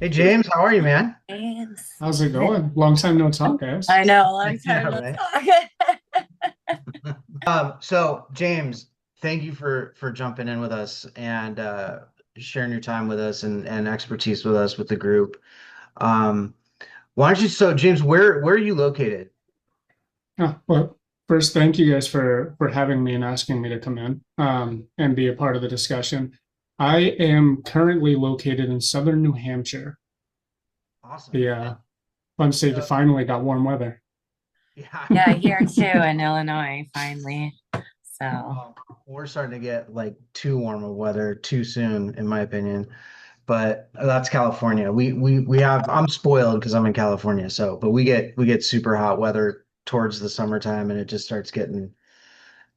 Hey James, how are you, man? James. How's it going? Long time no talk, guys. I know, long Yeah, time no right. talk. So James, thank you for jumping in with us and sharing your time with us and expertise with us with the group. Um, why don't you? So James, where are you located? Well, first, thank you guys for having me and asking me to come in and be a part of the discussion. I am currently located in southern New Hampshire, Awesome. the And fun state that so finally got warm weather. yeah, Yeah, here too in Illinois, finally. So, well, we're starting to get like too warm of weather too soon, in my opinion. But that's California. We have I'm spoiled because I'm in California, so but we get super hot weather towards the summertime and it just starts getting,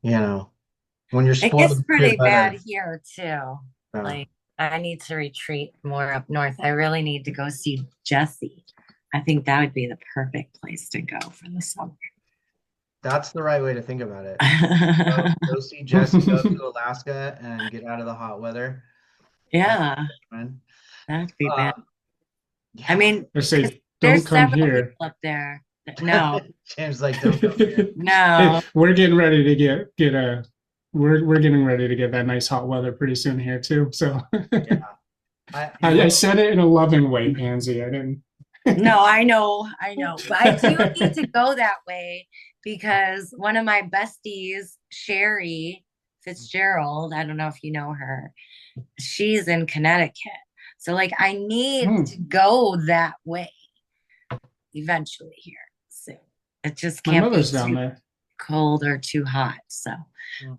you know, when you're it spoiled gets with good pretty bad weather. here too. Uh, Like, I need to retreat more up north. I really need to go see Jesse. I think that would be the perfect place to go for the summer. that's the right way to think about it. Go see Jesse, go to Alaska and get out of the hot weather. I Yeah, recommend. that'd be bad. Um, I yeah. mean, I because say, don't there's come several here. people up there. No, James like, don't come here. Hey, no. we're getting ready to get a we're getting ready to get that nice hot weather pretty soon here too. So Yeah. I you I know said it in a loving way, Pansy. I didn't. No, I know. But I do need to go that way because one of my besties, Sherry Fitzgerald, I don't know if you know her, she's in Connecticut. So like I need Hmm, to go that way eventually here soon. It just my can't be mother's down too there. cold or too hot. So Mhm.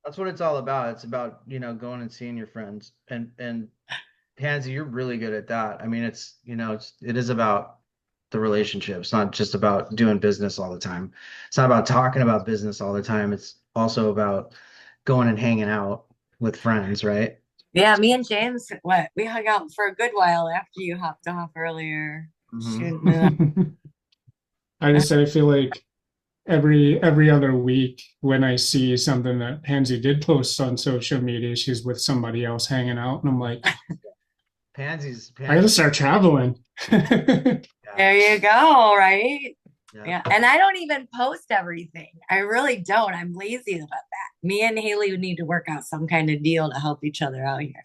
That's what it's all about. It's about, going and seeing your friends. And Pansy, you're really good at that. I mean, it is about the relationship. It's not just about doing business all the time. It's not about talking about business all the time. It's also about going and hanging out with friends, right? yeah, me and James, what we hung out for a good while after you hopped off earlier. Hmm. Shooting it I up. just say I feel like every other week when I see something that Pansy did post on social media, she's with somebody else hanging out, and I'm like, Pansy's I gotta Pansy's start traveling. yeah, There you go, right? yeah. Yeah. And I don't even post everything. I really don't. I'm lazy about that. Me and Haley would need to work out some kind of deal to help each other out here.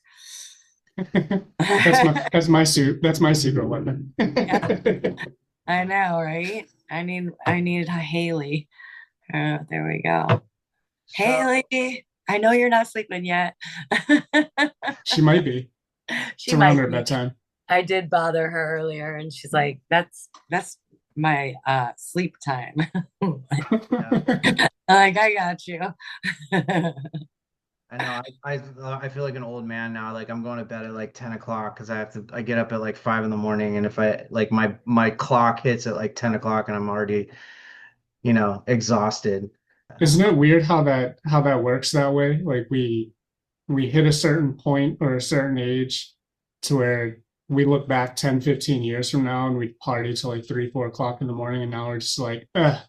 That's my suit. That's my secret weapon. Yeah, I know, right? I need a Haley. There we go. So Haley, I know you're not sleeping yet. She might be. It's She around might her be. bedtime. I did bother her earlier and she's like, that's my sleep time. yeah, Like, I got you. I know. I feel like an old man now. Like I'm going to bed at like 10 o'clock because I get up at like 5 in the morning, and if I like my clock hits at like 10 o'clock and I'm already, exhausted. Isn't it weird how that works that way? Like we hit a certain point or a certain age to where we look back 10, 15 years from now and we party till like 3, 4 o'clock in the morning, and now we're just like, I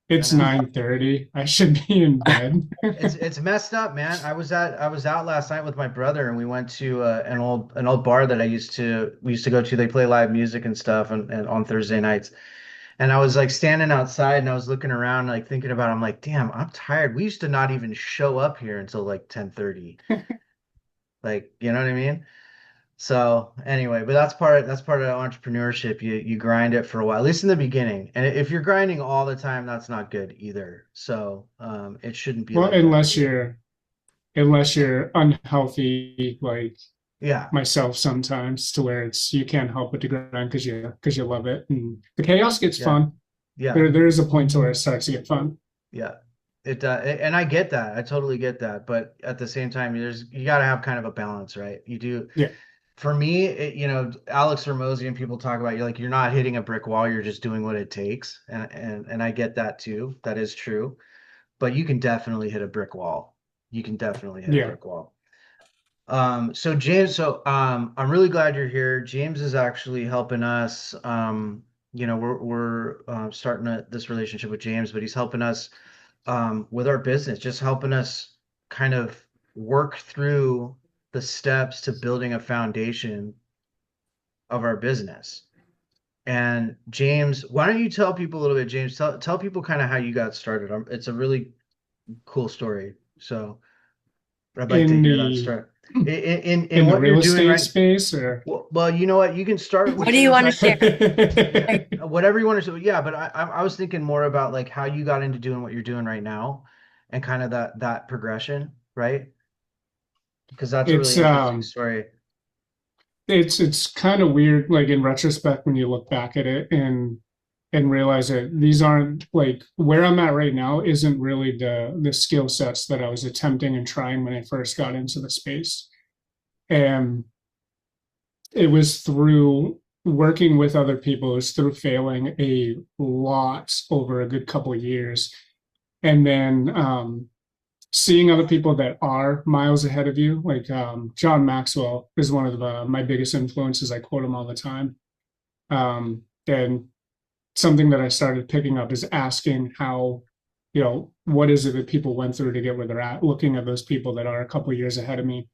it's know. 9:30. I should be in bed. It's messed up, man. I was out last night with my brother and we went to an old bar that we used to go to. They play live music and stuff and on Thursday nights. And I was like standing outside and I was looking around like thinking about it. I'm like, damn, I'm tired. We used to not even show up here until like 10:30. Like, you know what I mean? So anyway, but that's part of entrepreneurship. You grind it for a while, at least in the beginning. And if you're grinding all the time, that's not good either. So it shouldn't be Well, like that. unless you're unhealthy like Yeah, myself sometimes, to where it's you can't help but to grind because you love it, and the chaos gets yeah, fun. yeah, There is a point to where it starts to get fun. yeah. And I get that. I totally get that. But at the same time, you got to have kind of a balance, right? You do. Yeah, For me, Alex Hormozy and people talk about you're not hitting a brick wall. You're just doing what it takes, and I get that too. That is true. But you can definitely hit a brick wall. You can definitely hit a yeah. brick wall. So James, I'm really glad you're here. James is actually helping us. We're starting this relationship with James, but he's helping us with our business, just helping us kind of work through the steps to building a foundation of our business. And James, why don't you tell people a little bit, James, tell people kind of how you got started. It's a really cool story. So I'd like to In hear that the start. In in the what you're real doing estate right. space, or Well, you know what? You can start What with do you want to suicide. share? Yeah, whatever you want to say. Yeah, but I was thinking more about like how you got into doing what you're doing right now, and kind of that progression, right? Because that's a really it's interesting story. it's kind of weird, like in retrospect, when you look back at it and realize that these aren't, like, where I'm at right now isn't really the skill sets that I was attempting and trying when I first got into the space. And it was through working with other people, it was through failing a lot over a good couple of years. And then seeing other people that are miles ahead of you, like John Maxwell is one of my biggest influences. I quote him all the time. And something that I started picking up is asking how, what is it that people went through to get where they're at, looking at those people that are a couple of years ahead of me.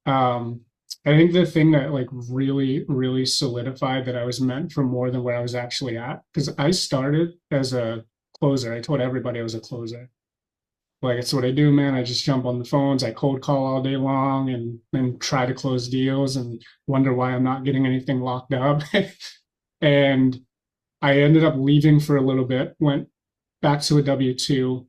Um, I think the thing that like really, really solidified that I was meant for more than where I was actually at, because I started as a closer. I told everybody I was a closer. Like, it's what I do, man. I just jump on the phones, I cold call all day long and try to close deals and wonder why I'm not getting anything locked up. And I ended up leaving for a little bit, went back to a W-2.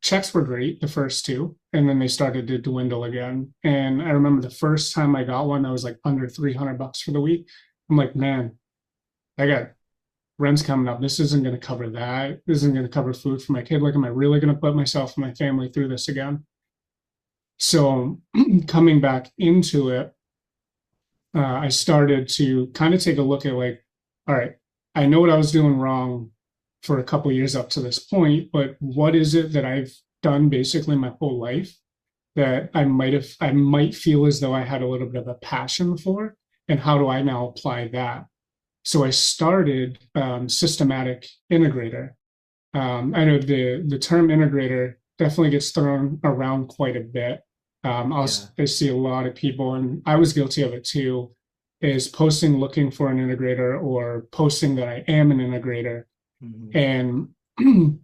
Checks were great, the first two, and then they started to dwindle again. And I remember the first time I got one, I was like under $300 for the week. I'm like, man, I got rent's coming up. This isn't going to cover that. This isn't going to cover food for my kid. Like, am I really going to put myself and my family through this again? So coming back into it, I started to kind of take a look at, like, all right, I know what I was doing wrong for a couple of years up to this point, but what is it that I've done basically my whole life that I might feel as though I had a little bit of a passion for, and how do I now apply that? So I started systematic integrator. I know the term integrator definitely gets thrown around quite a bit. Yeah. I see a lot of people, and I was guilty of it too, is posting looking for an integrator or posting that I am an integrator. Mhm. And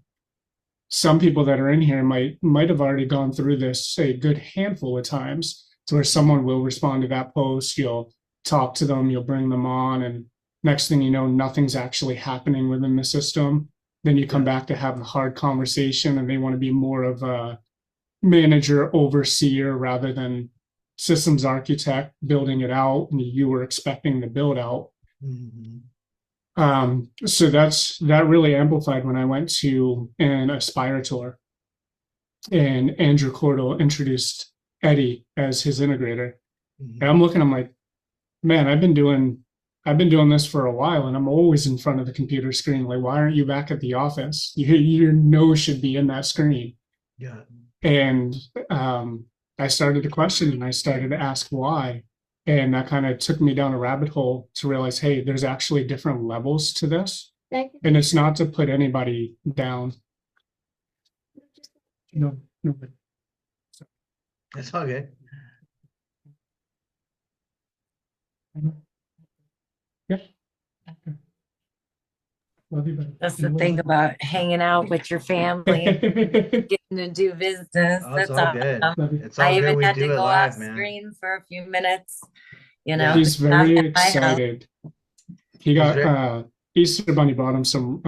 some people that are in here might have already gone through this a good handful of times, to where someone will respond to that post, you'll talk to them, you'll bring them on, and next thing you know, nothing's actually happening within the system. Then you come Yeah. back to have the hard conversation, and they want to be more of a manager, overseer, rather than systems architect building it out, and you were expecting to build out. Mhm. So that really amplified when I went to an Aspire tour, and Andrew Cordell introduced Eddie as his integrator. And Mhm. I'm like, man, I've been doing this for a while, and I'm always in front of the computer screen. Like, why aren't you back at the office? Your nose should be in that screen. Yeah. And I started to question, and I started to ask why. And that kind of took me down a rabbit hole to realize, hey, there's actually different levels to this. And it's not to put anybody down. No, no. It's all good. Yeah. Love you, buddy. That's the thing about hanging out with your family, getting to do business. Oh, it's That's all good. awesome. Love you. It's all I good. even We had to do it go off live, man. screen for a few minutes, Yeah. He's not very at my house. excited. He He's got very. Easter Bunny brought him some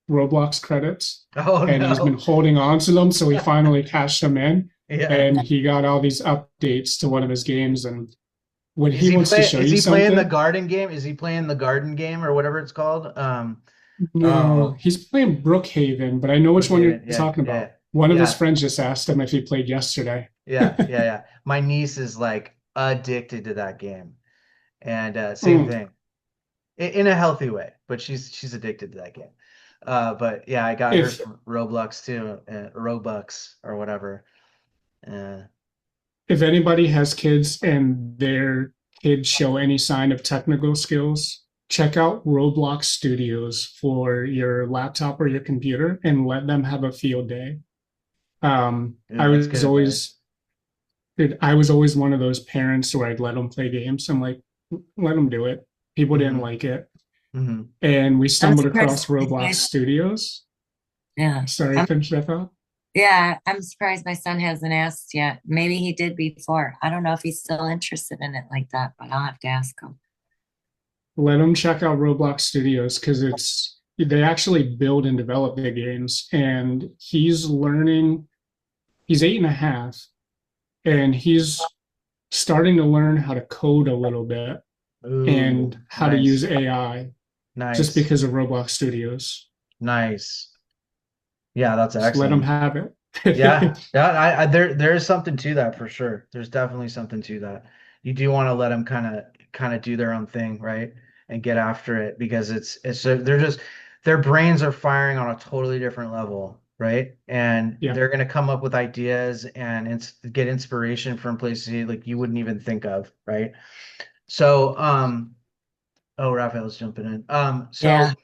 Roblox credits, Oh and he's been no. holding on to them, so he finally cashed them in, Yeah. and he got all these updates to one of his games. And when he wants to show Is you he playing the something, garden game? Is he playing the garden game or whatever it's called? no, Oh, he's playing Brookhaven, but I know which one you're Brookhaven. Yeah, talking yeah, about. One of his yeah, friends just asked him if he played yesterday. yeah. My niece is like addicted to that game. And same Mm. thing. In a healthy way, but she's addicted to that game. But yeah, I got her If from Roblox too, Robux or whatever. Uh, if anybody has kids and their kids show any sign of technical skills, check out Roblox Studios for your laptop or your computer and let them have a field day. I that's good was advice. always I was always one of those parents where I'd let them play games. I'm like, let them do it. People didn't Hmm. like it. Hmm. And we I'm stumbled surprised. across Roblox Studios. Yeah. Sorry, finish that thought. Yeah, I'm surprised my son hasn't asked yet. Maybe he did before. I don't know if he's still interested in it like that, but I'll have to ask him. Let him check out Roblox Studios because they actually build and develop the games, and he's learning. He's 8.5, and he's starting to learn how to code a little bit Ooh, and how to use nice, AI just nice, because of Roblox Studios. nice. Yeah, that's Just let him excellent. have it. Yeah, that there is something to that for sure. There's definitely something to that. You do want to let them kind of do their own thing, right? And get after it because they're just their brains are firing on a totally different level, right? And Yeah. they're gonna come up with ideas and get inspiration from places like you wouldn't even think of, right? So, oh, Raphael's jumping in. So Yeah.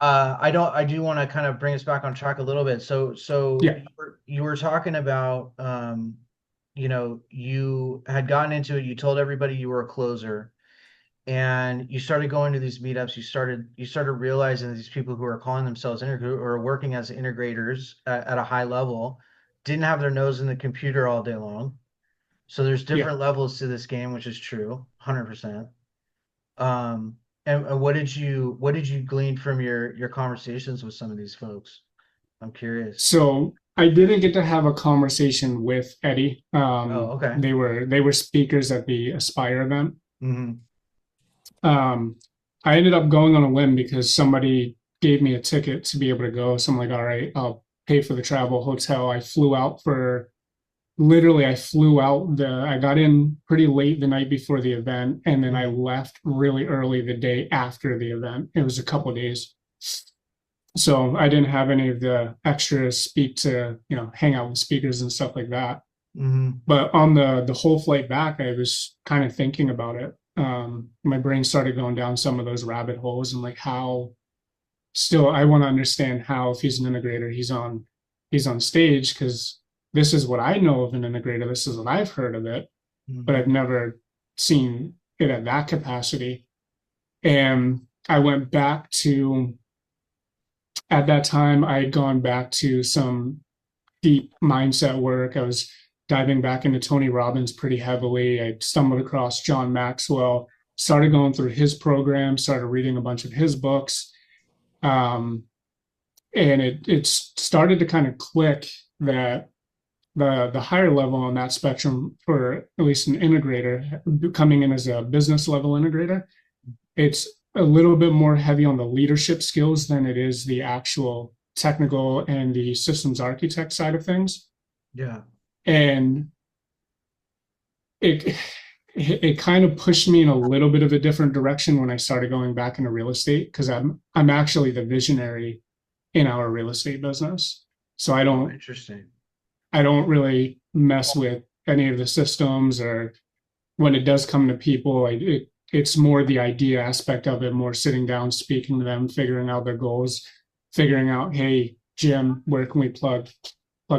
I do want to kind of bring us back on track a little bit. So Yeah. you were talking about, you had gotten into it. You told everybody you were a closer, and you started going to these meetups. You started realizing that these people who are calling themselves integrators or working as integrators at a high level didn't have their nose in the computer all day long. So there's Yeah. different levels to this game, which is true, 100%. Um, and what did you glean from your conversations with some of these folks? I'm curious. So I didn't get to have a conversation with Eddie. Oh, okay. They were speakers at the Aspire event. Hmm. Um, I ended up going on a limb because somebody gave me a ticket to be able to go. So I'm like, all right, I'll pay for the travel, hotel. I flew out for literally, I flew out I got in pretty late the night before the event, and then I Hmm. left really early the day after the event. It was a couple days. So I didn't have any of the extra speak to, hang out with speakers and stuff like that. Hmm. But on the whole flight back, I was kind of thinking about it. My brain started going down some of those rabbit holes and like how still I want to understand how if he's an integrator, he's on stage because this is what I know of an integrator. This is what I've heard of it, but Hmm. I've never seen it at that capacity. And I went back to at that time I had gone back to some deep mindset work. I was diving back into Tony Robbins pretty heavily. I stumbled across John Maxwell, started going through his program, started reading a bunch of his books. Um, and it started to kind of click that the higher level on that spectrum for at least an integrator coming in as a business level integrator, it's a little bit more heavy on the leadership skills than it is the actual technical and the systems architect side of things. Yeah. And it it kind of pushed me in a little bit of a different direction when I started going back into real estate because I'm actually the visionary in our real estate business. So I Oh, don't interesting. I don't really mess with any of the systems or when it does come to people, it's more the idea aspect of it, more sitting down, speaking to them, figuring out their goals, figuring out, hey, Jim, where can we plug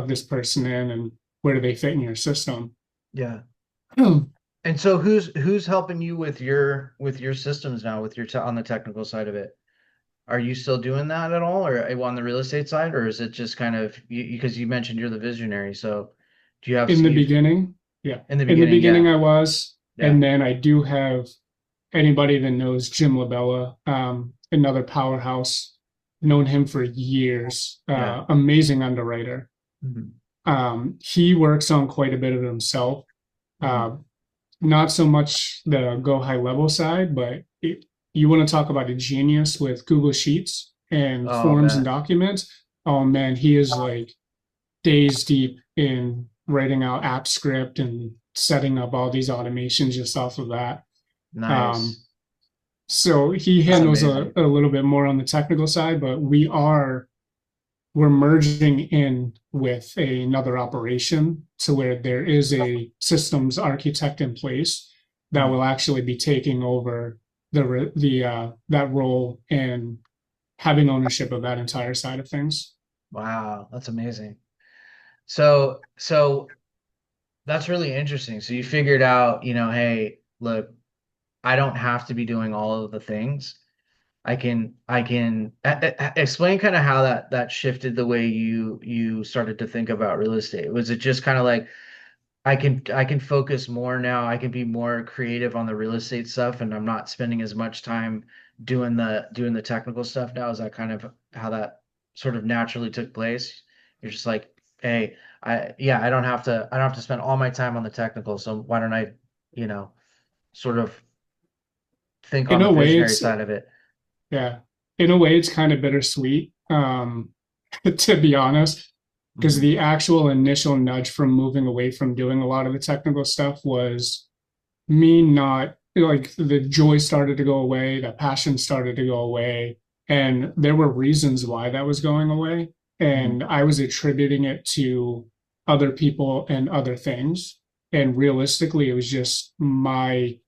this person in and where do they fit in your system? Yeah. And so who's helping you with your systems now, with on the technical side of it? Are you still doing that at all, or on the real estate side, or is it just kind of because you mentioned you're the visionary? So do you have In the you beginning, yeah. in the In the beginning? beginning, Yeah. I was. Yeah. And then I do have anybody that knows Jim Labella, another powerhouse, known him for years, Yeah. amazing underwriter. Hmm. He works on quite a bit of it himself. Hmm. Uh, Not so much the go high level side, but you want to talk about a genius with Google Sheets and Oh, I forms and bet. documents. Oh man, he is like days deep in writing out app script and setting up all these automations just off of that. Um, Nice. so he That's handles amazing. a little bit more on the technical side, but we're merging in with another operation to where there is a systems architect in place that Mhm. will actually be taking over that role and having ownership of that entire side of things. Wow, that's amazing. So that's really interesting. So you figured out, hey, look, I don't have to be doing all of the things. Explain kind of how that shifted the way you started to think about real estate. Was it just kind of like I can focus more now. I can be more creative on the real estate stuff, and I'm not spending as much time doing the technical stuff now. Is that kind of how that sort of naturally took place? You're just like, hey, I don't have to spend all my time on the technical, so why don't I, you know, sort of think In on the a way, visionary it's side of it. yeah, in a way, it's kind of bittersweet, to be honest, because Mhm. the actual initial nudge from moving away from doing a lot of the technical stuff was me not like the joy started to go away, the passion started to go away, and there were reasons why that was going away, Mhm. and I was attributing it to other people and other things, and realistically, it was just my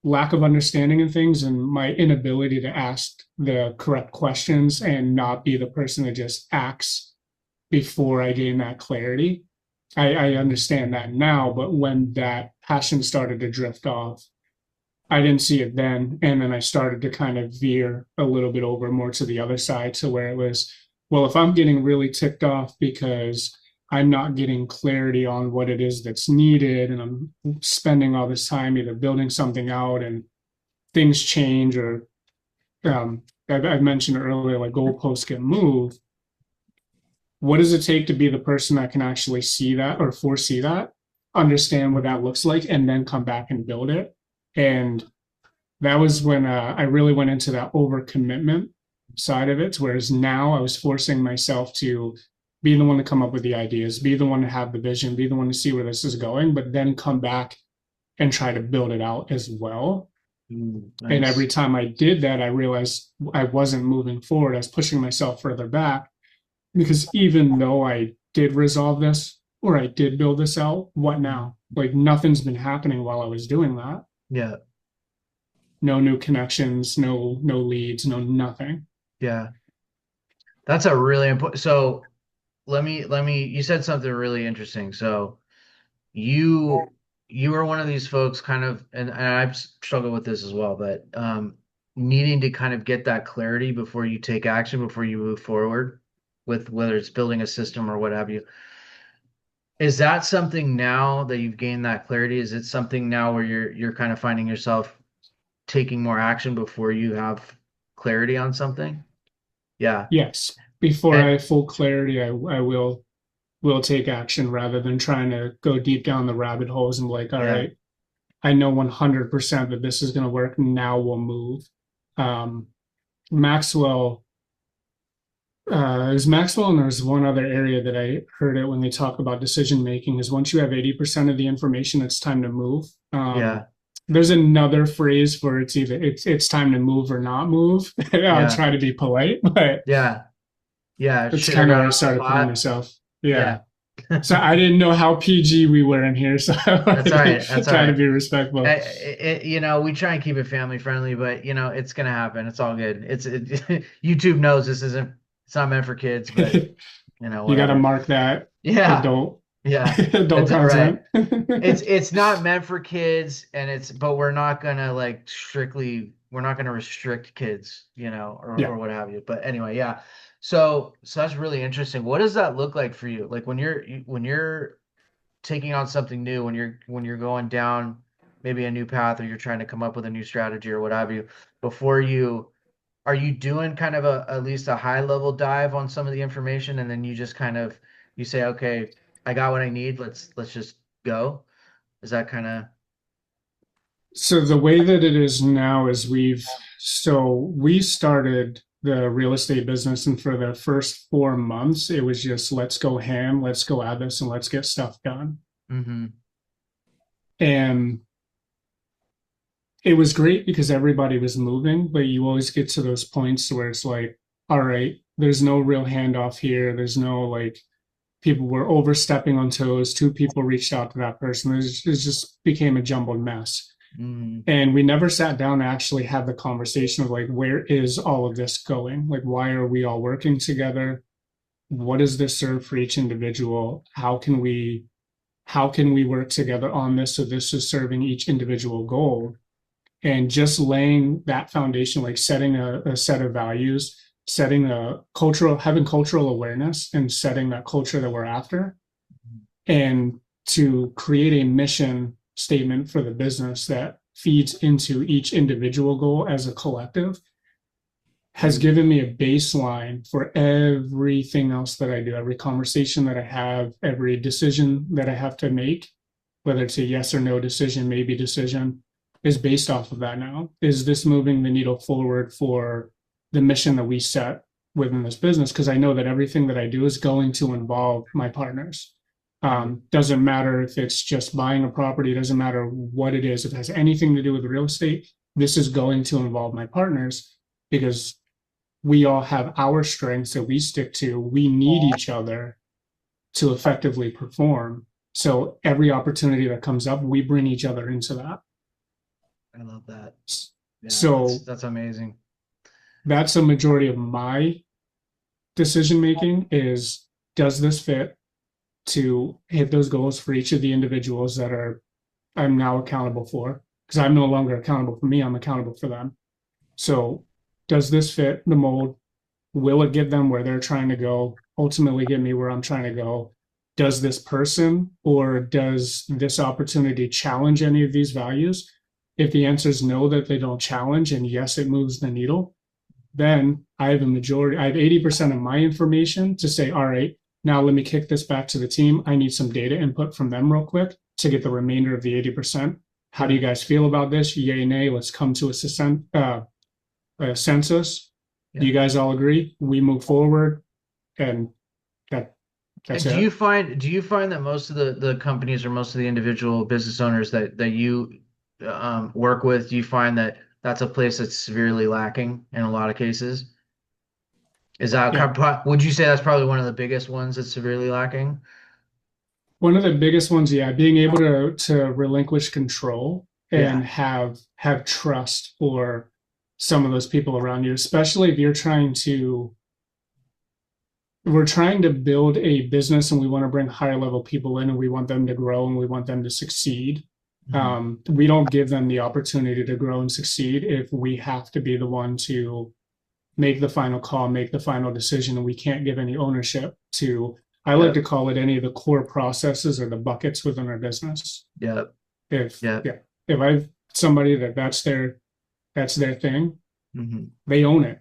lack of understanding in things and my inability to ask the correct questions and not be the person that just acts before I gain that clarity. I understand that now, but when that passion started to drift off, I didn't see it then. And then I started to kind of veer a little bit over more to the other side to where it was, well, if I'm getting really ticked off because I'm not getting clarity on what it is that's needed and I'm spending all this time either building something out and things change or I mentioned earlier, like goalposts get moved. What does it take to be the person that can actually see that or foresee that, understand what that looks like, and then come back and build it? And that was when I really went into that overcommitment side of it. Whereas now I was forcing myself to be the one to come up with the ideas, be the one to have the vision, be the one to see where this is going, but then come back and try to build it out as well. And every Nice. time I did that, I realized I wasn't moving forward. I was pushing myself further back because even though I did resolve this or I did build this out, what Mhm. now? Like nothing's been happening while I was doing that. Yeah. No new connections, no leads, no nothing. Yeah. That's a really important. So you said something really interesting. So you you are one of these folks kind of, and I've struggled with this as well, but needing to kind of get that clarity before you take action, before you move forward with whether it's building a system or what have you. Is that something now that you've gained that clarity? Is it something now where you're kind of finding yourself taking more action before you have clarity on something? Yeah. Yes, before I And have full clarity, I will take action rather than trying to go deep down the rabbit holes and be like, all yeah. right, I know 100% that this is going to work. Now we'll move. Um, Maxwell, there's Maxwell, and there's one other area that I heard it when they talk about decision making is once you have 80% of the information, it's time to move. Yeah. There's another phrase for it's time to move or not move. I'll Yeah. try to be polite, but Yeah. Yeah. that's Shit or kind of get where I off the started putting pot. myself. Yeah. Yeah. So I didn't know how PG we were in here, so I That's all wanted right. to That's all try to right. be respectful. We try and keep it family friendly, but it's gonna happen. It's all good. YouTube knows it's not meant for kids, but You got to whatever. mark that Yeah. adult Yeah. adult That's all right. content. It's not meant for kids, but we're not gonna restrict kids, Yeah. or what have you. But anyway, yeah. So that's really interesting. What does that look like for you? Like when you're taking on something new, when you're going down maybe a new path, or you're trying to come up with a new strategy or what have you, before you are you doing kind of at least a high level dive on some of the information, and then you just kind of you say, okay, I got what I need. Let's just go. Is that kind of So the way that it is now is we started the real estate business, and for the first 4 months, it was just let's go ham, let's go at this, and let's get stuff done. mm-hmm. And it was great because everybody was moving, but you always get to those points where it's like, all right, there's no real handoff here. There's no like people were overstepping on toes. Two people reached out to that person. It just became a jumbled mess. Mm-hmm. And we never sat down to actually have the conversation of like, where is all of this going? Like, why are we all working together? What does this serve for each individual? How can we work together on this so this is serving each individual goal? And just laying that foundation, like setting a set of values, setting a cultural, having cultural awareness and setting that culture that we're after, and to create a mission statement for the business that feeds into each individual goal as a collective has given me a baseline for everything else that I do, every conversation that I have, every decision that I have to make, whether it's a yes or no decision, maybe decision, is based off of that now. Is this moving the needle forward for the mission that we set within this business? Because I know that everything that I do is going to involve my partners. Doesn't matter if it's just buying a property, doesn't matter what it is. If it has anything to do with real estate, this is going to involve my partners because we all have our strengths that we stick to. We need each other to effectively perform. So every opportunity that comes up, we bring each other into that. I love that. Yeah, So that's amazing. That's a majority of my decision making is, does this fit to hit those goals for each of the individuals that I'm now accountable for? Because I'm no longer accountable for me, I'm accountable for them. So does this fit the mold? Will it get them where they're trying to go? Ultimately get me where I'm trying to go? Does this person or does this opportunity challenge any of these values? If the answer is no, that they don't challenge, and yes, it moves the needle, then I have 80% of my information to say, all right, now let me kick this back to the team. I need some data input from them real quick to get the remainder of the 80%. How do you guys feel about this? Yay, nay, let's come to a census. Yeah. Do you guys all agree? We move forward, and that's and do you find that most of the companies or most of the individual business owners that you work with, do you find that that's a place that's severely lacking in a lot of cases? Is that would you say that's probably one of the biggest ones that's severely lacking? One of the biggest ones, yeah, being able to relinquish control and have trust for some of those people around you, especially if we're trying to build a business and we want to bring higher level people in and we want them to grow and we want them to succeed. We don't give them the opportunity to grow and succeed if we have to be the one to make the final call, make the final decision, and we can't give any ownership to, I like to call it, any of the core processes or the buckets within our business. If I've somebody that's their thing, they own it,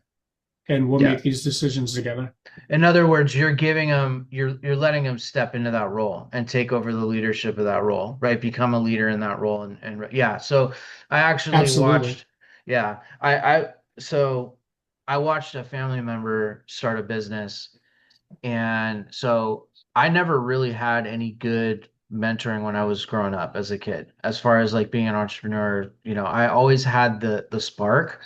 and we'll make these decisions together. In other words, you're giving them, you're letting them step into that role and take over the leadership of that role, right? Become a leader in that role, and yeah. So I actually watched, so I watched a family member start a business, and so I never really had any good mentoring when I was growing up as a kid, as far as like being an entrepreneur. I always had the spark.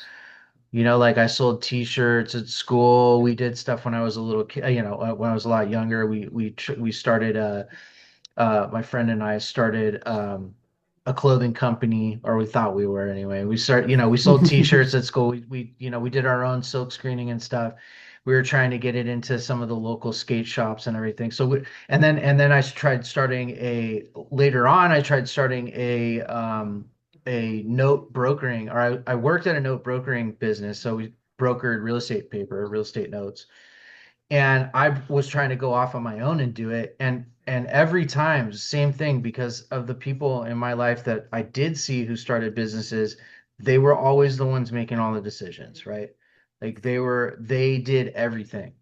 Like I sold t-shirts at school. We did stuff when I was a little kid, when I was a lot younger. We started my friend and I started a clothing company, or we thought we were anyway. We sold t-shirts at school. We did our own silk screening and stuff. We were trying to get it into some of the local skate shops and everything. And then I tried starting later on, I tried starting a note brokering, or I worked at a note brokering business. So we brokered real estate paper, real estate notes. And I was trying to go off on my own and do it. And every time, same thing, because of the people in my life that I did see who started businesses, they were always the ones making all the decisions, right? Like they did everything.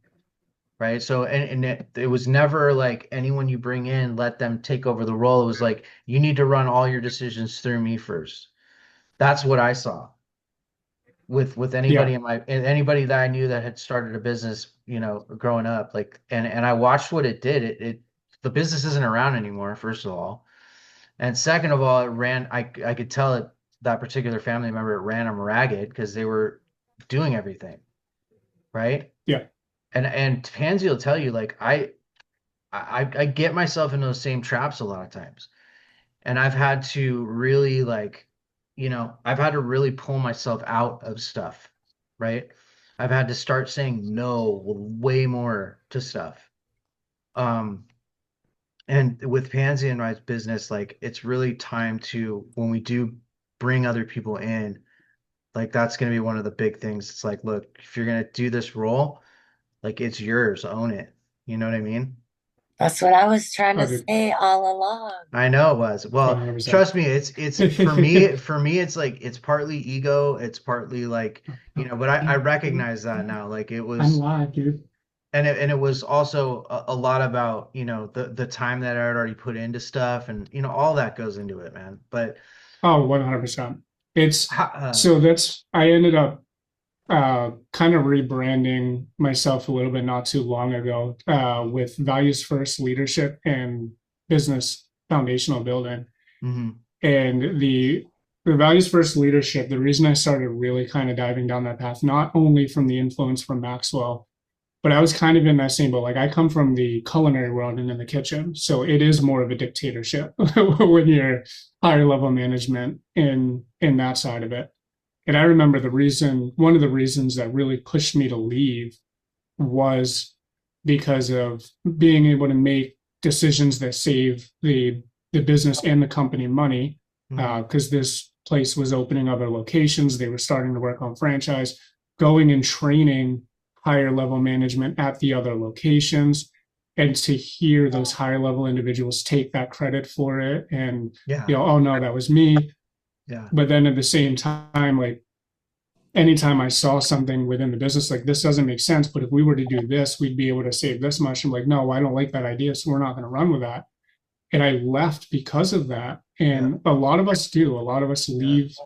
Right. So, and it was never like anyone you bring in, let them take over the role. It was like, you need to run all your decisions through me first. That's what I saw with anybody anybody that I knew that had started a business, growing up, like, and I watched what it did. The business isn't around anymore, first of all. And second of all, I could tell it, that particular family member, it ran them ragged because they were doing everything. Right. Yeah. And Pansy will tell you, like, I get myself in those same traps a lot of times. And I've had to really I've had to really pull myself out of stuff, right? I've had to start saying no way more to stuff. And with Pansy and my business, like, it's really time to, when we do bring other people in. Like that's going to be one of the big things. It's like, look, if you're going to do this role, like it's yours, own it. You know what I mean? That's what I was trying to Other say all along. I know it was. Well, 100%. trust me, it's for me, it's like it's partly ego, it's partly like, but I recognize that now. Like it I'm was, live, dude. and it was also a lot about, the time that I had already put into stuff, and all that goes into it, man. But Oh, 100%. It's uh, so that's I ended up kind of rebranding myself a little bit not too long ago with values first leadership and business foundational building. mhm, And the values first leadership, the reason I started really kind of diving down that path, not only from the influence from Maxwell, but I was kind of in that same boat. Like I come from the culinary world and in the kitchen, so it is more of a dictatorship when you're higher level management in that side of it. And I remember one of the reasons that really pushed me to leave was because of being able to make decisions that save the business and the company money. mhm, Because this place was opening other locations, they were starting to work on franchise, going and training higher level management at the other locations, and to hear those higher level individuals take that credit for it, and yeah, oh no, that was me. yeah, But then at the same time, like anytime I saw something within the business, like this doesn't make sense, but if we were to do this, we'd be able to save this much. I'm like, no, I don't like that idea, so we're not going to run with that. And I left because of that. yeah, And a lot of us do. A lot of us yeah, leave.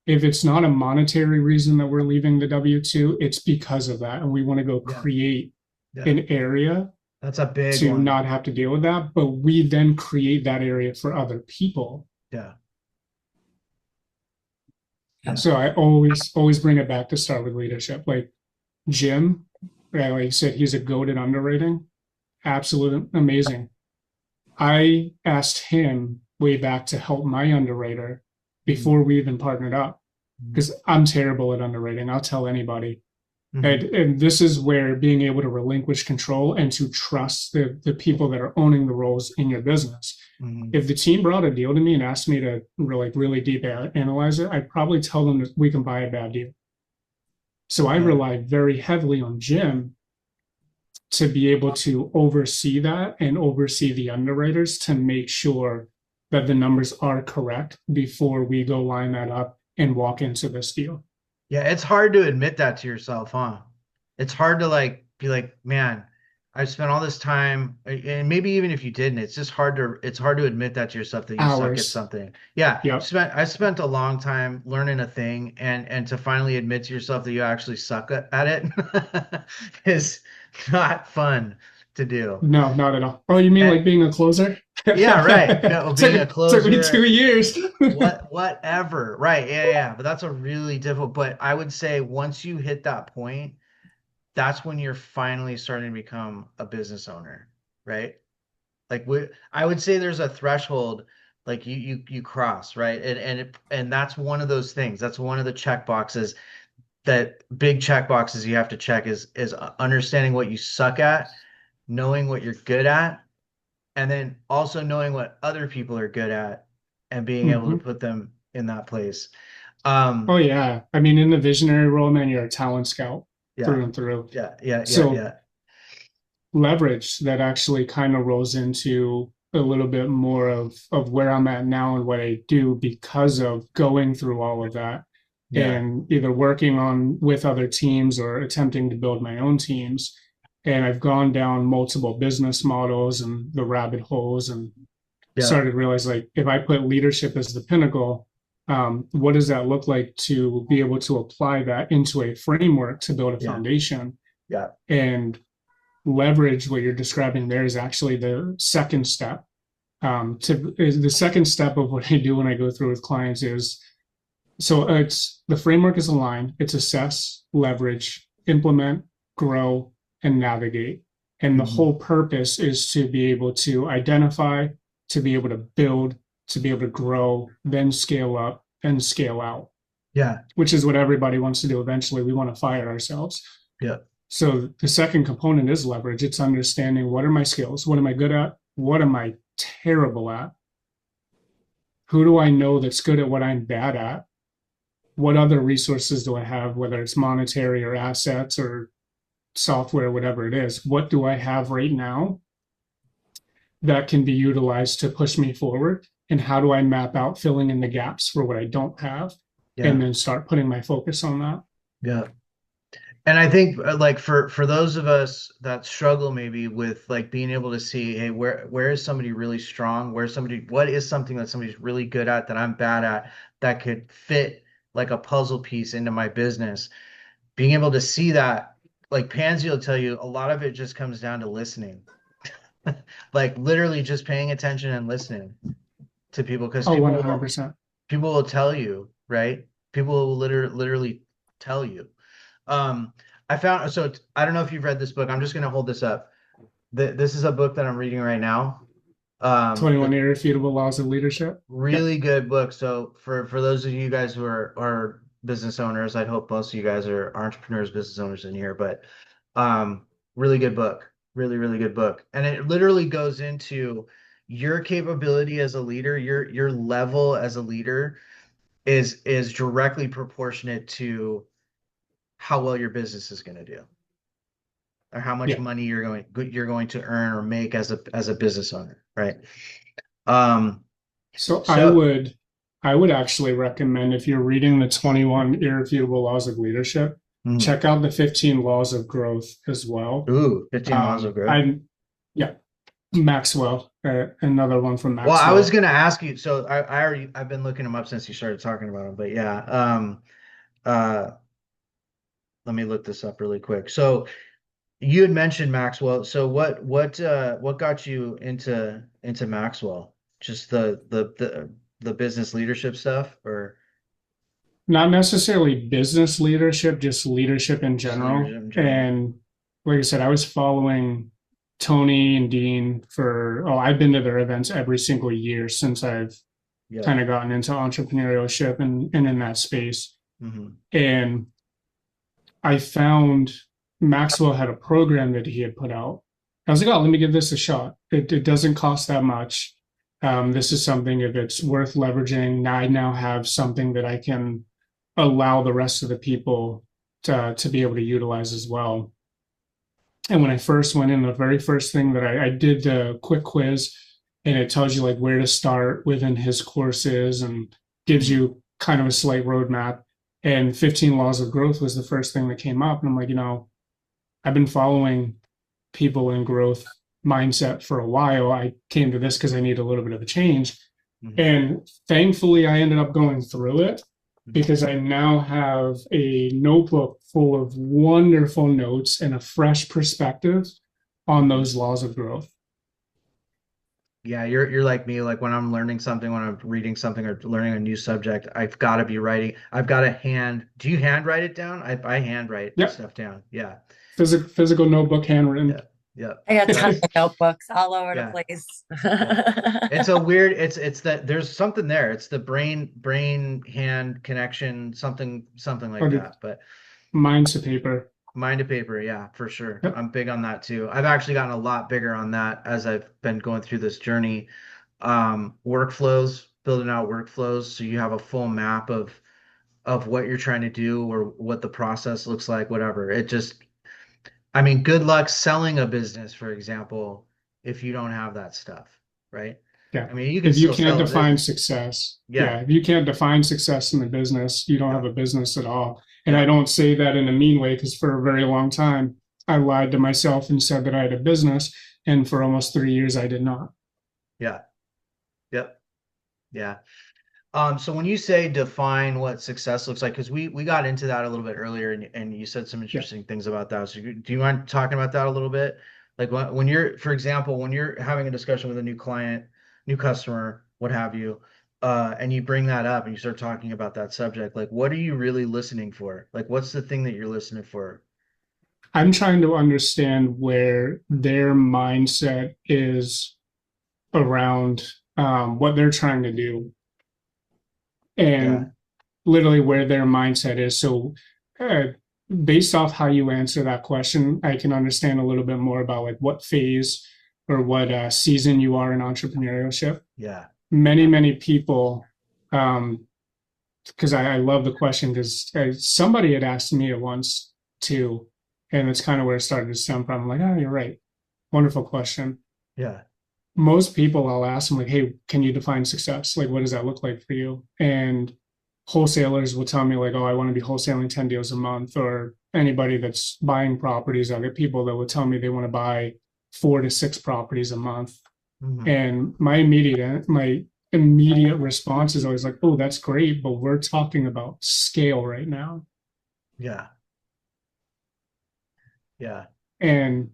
If it's not a monetary reason that we're leaving the W-2, it's because of that. And we want to go yeah, create yeah. an area That's a big to one. not have to deal with that. But we then create that area for other people. Yeah, yeah, So I always bring it back to start with leadership. Like Jim, right, like you said, he's a goat at underwriting. Absolutely amazing. I asked him way back to help my underwriter mhm, before we even partnered up mhm, because I'm terrible at underwriting. I'll tell anybody. And, mhm, and this is where being able to relinquish control and to trust the people that are owning the roles in your business. mhm, If the team brought a deal to me and asked me to really deep analyze it, I'd probably tell them that we can buy a bad deal. So I yeah, relied very heavily on Jim to be able to oversee that and oversee the underwriters to make sure that the numbers are correct before we go line that up and walk into this deal. yeah. It's hard to admit that to yourself, huh? It's hard to like be like, man, I've spent all this time, and maybe even if you didn't, it's hard to admit that to yourself that you suck at Hours. something. Yeah, Yep. I spent a long time learning a thing, and to finally admit to yourself that you actually suck at it is not fun to do. No, not at all. Oh, you mean And like being a closer? yeah, right. No, being a Took me closer, 2 years. whatever. Right. Yeah, yeah. But that's a really difficult, but I would say once you hit that point, that's when you're finally starting to become a business owner, right? Like I would say there's a threshold like you cross, right? And that's one of those things. That's one of the check boxes, that big check boxes you have to check is understanding what you suck at, knowing what you're good at, and then also knowing what other people are good at and being able to Mhm. put them in that place. Oh Um, yeah. I mean, in the visionary role, man, you're a talent scout yeah, through and through. yeah, yeah, yeah, So yeah, leverage that actually kind of rolls into a little bit more of where I'm at now and what I do because of going through all of that yeah, and either working on with other teams or attempting to build my own teams. And I've gone down multiple business models and the rabbit holes and yeah, started to realize like if I put leadership as the pinnacle, what does that look like to be able to apply that into a framework to build a yeah, foundation yeah, and leverage what you're describing there is actually the second step. The second step of what I do when I go through with clients is so it's the framework is aligned. It's assess, leverage, implement, grow, and navigate. And the mhm, whole purpose is to be able to identify, to be able to build, to be able to grow, then scale up and scale out, yeah, which is what everybody wants to do eventually. We want to fire ourselves. yeah, So the second component is leverage. It's understanding what are my skills? What am I good at? What am I terrible at? who do I know that's good at what I'm bad at? What other resources do I have, whether it's monetary or assets or software, whatever it is? What do I have right now that can be utilized to push me forward? And how do I map out filling in the gaps for what I don't have? Yeah. And then start putting my focus on that. Yeah. And I think like for those of us that struggle maybe with like being able to see, hey, where is somebody really strong? What is something that somebody's really good at that I'm bad at that could fit like a puzzle piece into my business? Being able to see that, like Pansy will tell you, a lot of it just comes down to listening. Like literally just paying attention and listening to people, because Oh, 100%. people will tell you, right? People will literally tell you. I found, so I don't know if you've read this book. I'm just going to hold this up. This is a book that I'm reading right now. 21 Irrefutable Laws of Leadership. Really good book. So for those of you guys who are business owners, I hope most of you guys are entrepreneurs, business owners in here, but really good book. Really, really good book. And it literally goes into your capability as a leader, your level as a leader is directly proportionate to how well your business is going to do, or how much Yeah. money you're going to earn or make as a business owner, right? So I would actually recommend, if you're reading the 21 Irrefutable Laws of Leadership, check out the 15 Laws of Growth as well. Ooh, 15 Laws of Growth. Maxwell, another one from Maxwell. Well, I was going to ask you, so I've been looking them up since you started talking about them, but yeah, let me look this up really quick. So you had mentioned Maxwell. So what got you into Maxwell? Just the business leadership stuff, or not necessarily business leadership, just leadership in general. And like I said, I was following Tony and Dean I've been to their events every single year since I've kind of gotten into entrepreneurship and in that space. Mm-hmm. And I found Maxwell had a program that he had put out. I was like, oh, let me give this a shot. It doesn't cost that much. This is something, if it's worth leveraging, I now have something that I can allow the rest of the people to be able to utilize as well. And when I first went in, the very first thing that I did the quick quiz, and it tells you like where to start within his courses and gives you kind of a slight roadmap. And 15 Laws of Growth was the first thing that came up. And I'm like, I've been following people in growth mindset for a while. I came to this because I need a little bit of a change. Mm-hmm. And thankfully, I ended up going through it because I now have a notebook full of wonderful notes and a fresh perspective on those laws of growth. Yeah, you're like me. Like when I'm learning something, when I'm reading something or learning a new subject, I've got to be writing. I've got to do you hand write it down? I hand write stuff down. Yeah. Physical notebook, handwritten. Yeah. I got tons of notebooks all over the place. It's a weird, it's that there's something there. It's the brain hand connection, something like that. But mind to paper. Mind to paper, yeah, for sure. Yep. I'm big on that too. I've actually gotten a lot bigger on that as I've been going through this journey. Workflows, building out workflows, so you have a full map of what you're trying to do or what the process looks like, whatever. Good luck selling a business, for example, if you don't have that stuff, right? Yeah. If you can't define success. Yeah. If you can't define success in the business, you don't have a business at all. And I don't say that in a mean way, because for a very long time, I lied to myself and said that I had a business. And for almost 3 years, I did not. Yeah. Yep. Yeah. So when you say define what success looks like, because we got into that a little bit earlier, and you said some interesting things about that. So do you mind talking about that a little bit? Like when you're, for example, when you're having a discussion with a new client, new customer, what have you, and you bring that up and you start talking about that subject, like what are you really listening for? Like what's the thing that you're listening for? I'm trying to understand where their mindset is around what they're trying to do, and literally where their mindset is. So based off how you answer that question, I can understand a little bit more about like what phase or what season you are in entrepreneurship. Yeah. many people, because I love the question because somebody had asked me it once too, and it's kind of where it started to stem from. I'm like, oh, you're right. Wonderful question. Yeah. Most people I'll ask them like, hey, can you define success? Like, what does that look like for you? And wholesalers will tell me like, oh, I want to be wholesaling 10 deals a month, or anybody that's buying properties. I'll get people that will tell me they want to buy 4 to 6 properties a month. Hmm. And my immediate response is always like, oh, that's great, but we're talking about scale right now. Yeah. Yeah. And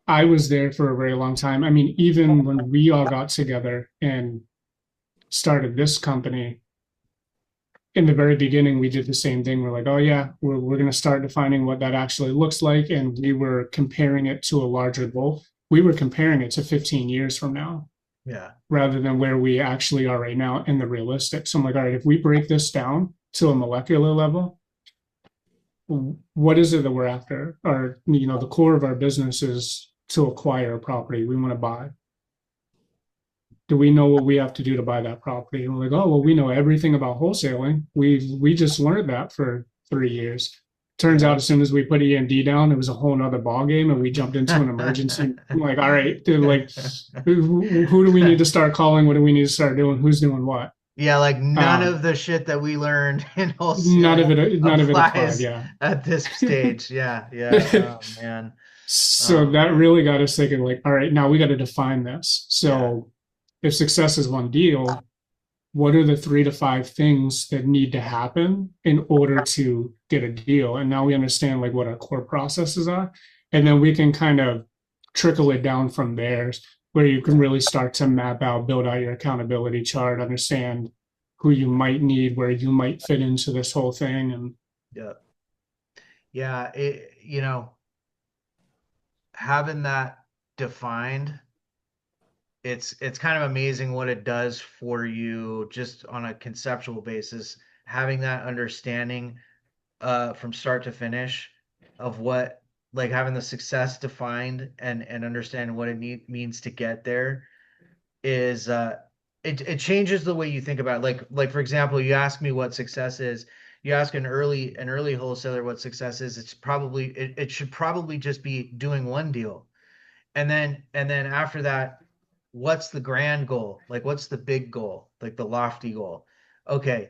I was there for a very long time. I mean, even when we all got together and started this company, in the very beginning, we did the same thing. We're like, oh, yeah, we're going to start defining what that actually looks like. And we were comparing it to a larger goal. We were comparing it to 15 years from now Yeah. rather than where we actually are right now in the realistic. So I'm like, all right, if we break this down to a molecular level, what is it that we're after? Our, the core of our business is to acquire a property we want to buy. Do we know what we have to do to buy that property? And we're like, oh, well, we know everything about wholesaling. We just learned that for 3 years. Turns Yeah. out as soon as we put E&D down, it was a whole nother ball game, and we jumped into an emergency. I'm like, all right, dude, like, who do we need to start calling? What do we need to start doing? Who's doing what? Yeah, like none Um, of the shit that we learned in none of wholesale it, none of it applied. applies Yeah. at this stage. Yeah, yeah. Oh man. So Oh that man. really got us thinking, like, all right, now we got to define this. Yeah. So if success is one deal, what are the 3 to 5 things that need to happen in order to get a deal? And now we understand like what our core processes are. And then we can kind of trickle it down from there where you can really start to map out, build out your accountability chart, understand who you might need, where you might fit into this whole thing. And Yeah. Yeah. Having that defined, it's kind of amazing what it does for you just on a conceptual basis, having that understanding from start to finish of what, like having the success defined and understanding what it means to get there is it changes the way you think about it. Like for example, you ask me what success is. You ask an early wholesaler what success is. It should probably just be doing one deal. And then after that, what's the grand goal? Like what's the big goal? Like the lofty goal. Okay,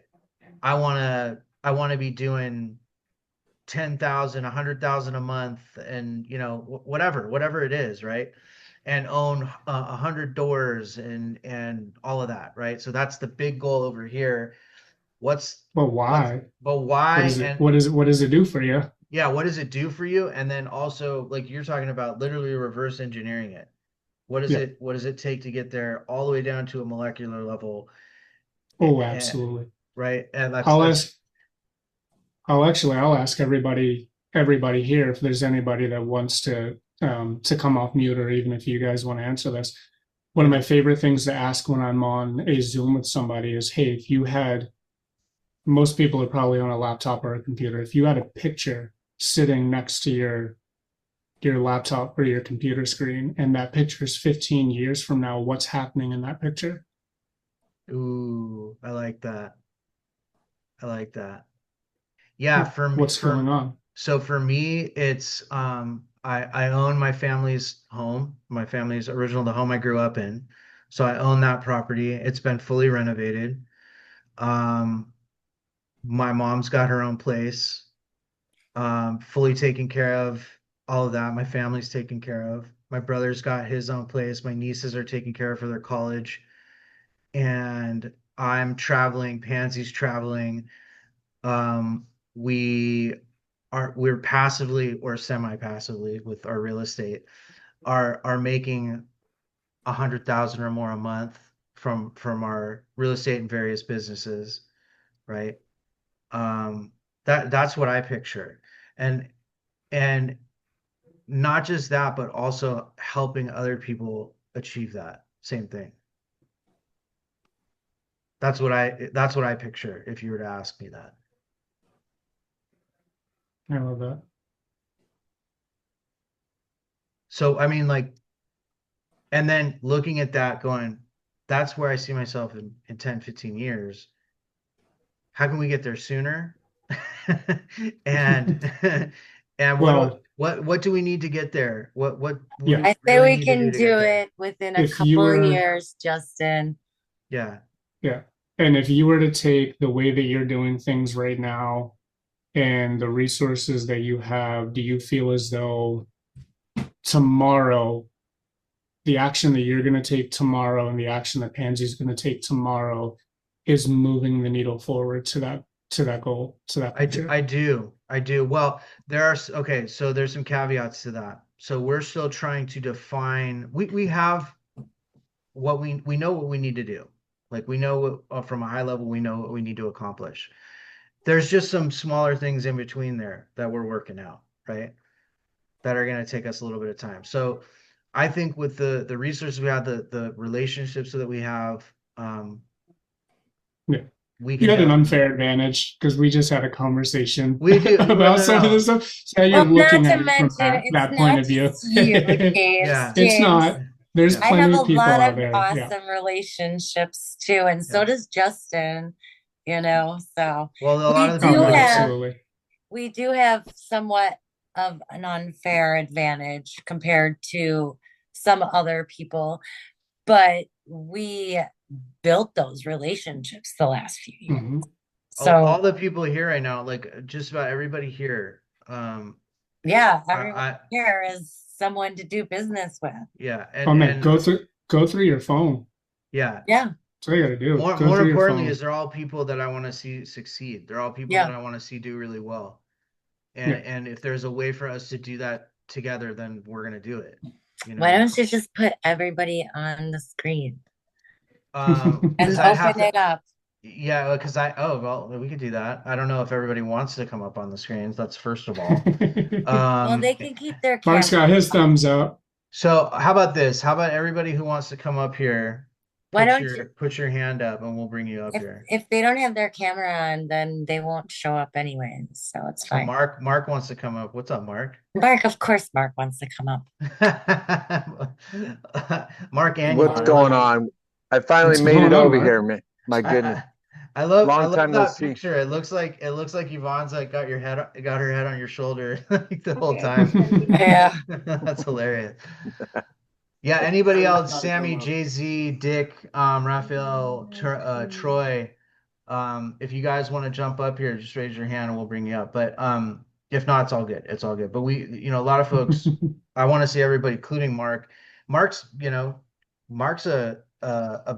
I want to be doing 10,000, 100,000 a month, and whatever it is, right? And own 100 doors and all of that, right? So that's the big goal over here. What's but what's why? but why? What is it? And What does it do for you? yeah, what does it do for you? And then also, like you're talking about, literally reverse engineering it. Yeah. What does it take to get there all the way down to a molecular level? Oh, Eh, absolutely. right? And that's I'll that's ask I'll ask everybody here if there's anybody that wants to come off mute, or even if you guys want to answer this. One of Yeah. my favorite things to ask when I'm on a Zoom with somebody is, hey, if you had, most people are probably on a laptop or a computer. If you had a picture sitting next to your laptop or your computer screen, and that picture is 15 years from now, what's happening in that picture? Ooh, I like that. I like that. Yeah, What's going on? for me, it's I own my family's home. My family's original, the home I grew up in. So I own that property. It's been fully renovated. Um, my mom's got her own place, fully taken care of, all of that. My family's taken care of. My brother's got his own place. My nieces are taken care of for their college. And I'm traveling, Pansy's traveling. Um, we're passively or semi-passively with our real estate are making 100,000 or more a month from our real estate and various businesses, right? Um, that's what I picture. And and not just that, but also helping other people achieve that same thing. That's what I picture if you were to ask me that. I love that. So I mean, like, and then looking at that going, that's where I see myself in 10, 15 years. How can we get there sooner? And and Well, what do we need to get there? What do yeah, we I say really we need to do can to do get there? it within a if you couple of were, years, Justin. Yeah. yeah, and if you were to take the way that you're doing things right now and the resources that you have, do you feel as though tomorrow, the action that you're going to take tomorrow and the action that Pansy's going to take tomorrow is moving the needle forward to that goal, to that picture? I do. Well, okay, so there's some caveats to that. So we're still trying to define, we have what we know what we need to do. Like we know from a high level, we know what we need to accomplish. There's just some smaller things in between there that we're working out, right? That are going to take us a little bit of time. So I think with the resources we have, the relationships that we have, Yeah. we You can had an definitely. unfair advantage because we just had a conversation We do. No, about no, some of no. this stuff. So you're Well, not looking to at it from mention, it's that point not of view. just you, James. Yeah. It's James, not. There's Yeah. I have plenty a of people lot out of there. Yeah. awesome relationships too, and so Yeah. does Justin, you know. So Well, a lot we of the Oh do people no, have here. absolutely. we do have somewhat of an unfair advantage compared to some other people, but we built those relationships the last few years. Hmm. All So the people here right now, like just about everybody here. yeah, I, everyone I here is someone to do business with. yeah, Oh man, and go through your phone. yeah. Yeah, That's all you got to do. Go More through your importantly phone. is they're all people that I want to see succeed. They're all people that yeah. I want to see do really well. Yeah. And if there's a way for us to do that together, then we're gonna do it. You Why know. don't you just put everybody on the screen Because and I'd have open to. it up? Yeah, because well, we could do that. I don't know if everybody wants to come up on the screens. That's first of all. Well, Um, they can keep their Mark's camera got his off. thumbs up. so how about this? How about everybody who wants to come up here, Why don't you, put your hand up and we'll bring you up if here. if they don't have their camera on, then they won't show up anyway, so it's So fine. Mark wants to come up. What's up, Mark? Mark, of course, Mark wants to come up. Mark and What's Yvonne. going on? I finally What's made it going on, over Mark? here, man. My goodness. I Long love time no that see. picture. It looks like Yvonne's like got her head on your shoulder like the whole time. Yeah. That's hilarious. Yeah, anybody else? Sammy, Jay-Z, Dick, Raphael, Troy. If you guys want to jump up here, just raise your hand and we'll bring you up. But if not, it's all good. It's all good. But a lot of folks, I want to see everybody, including Mark. Mark's, Mark's a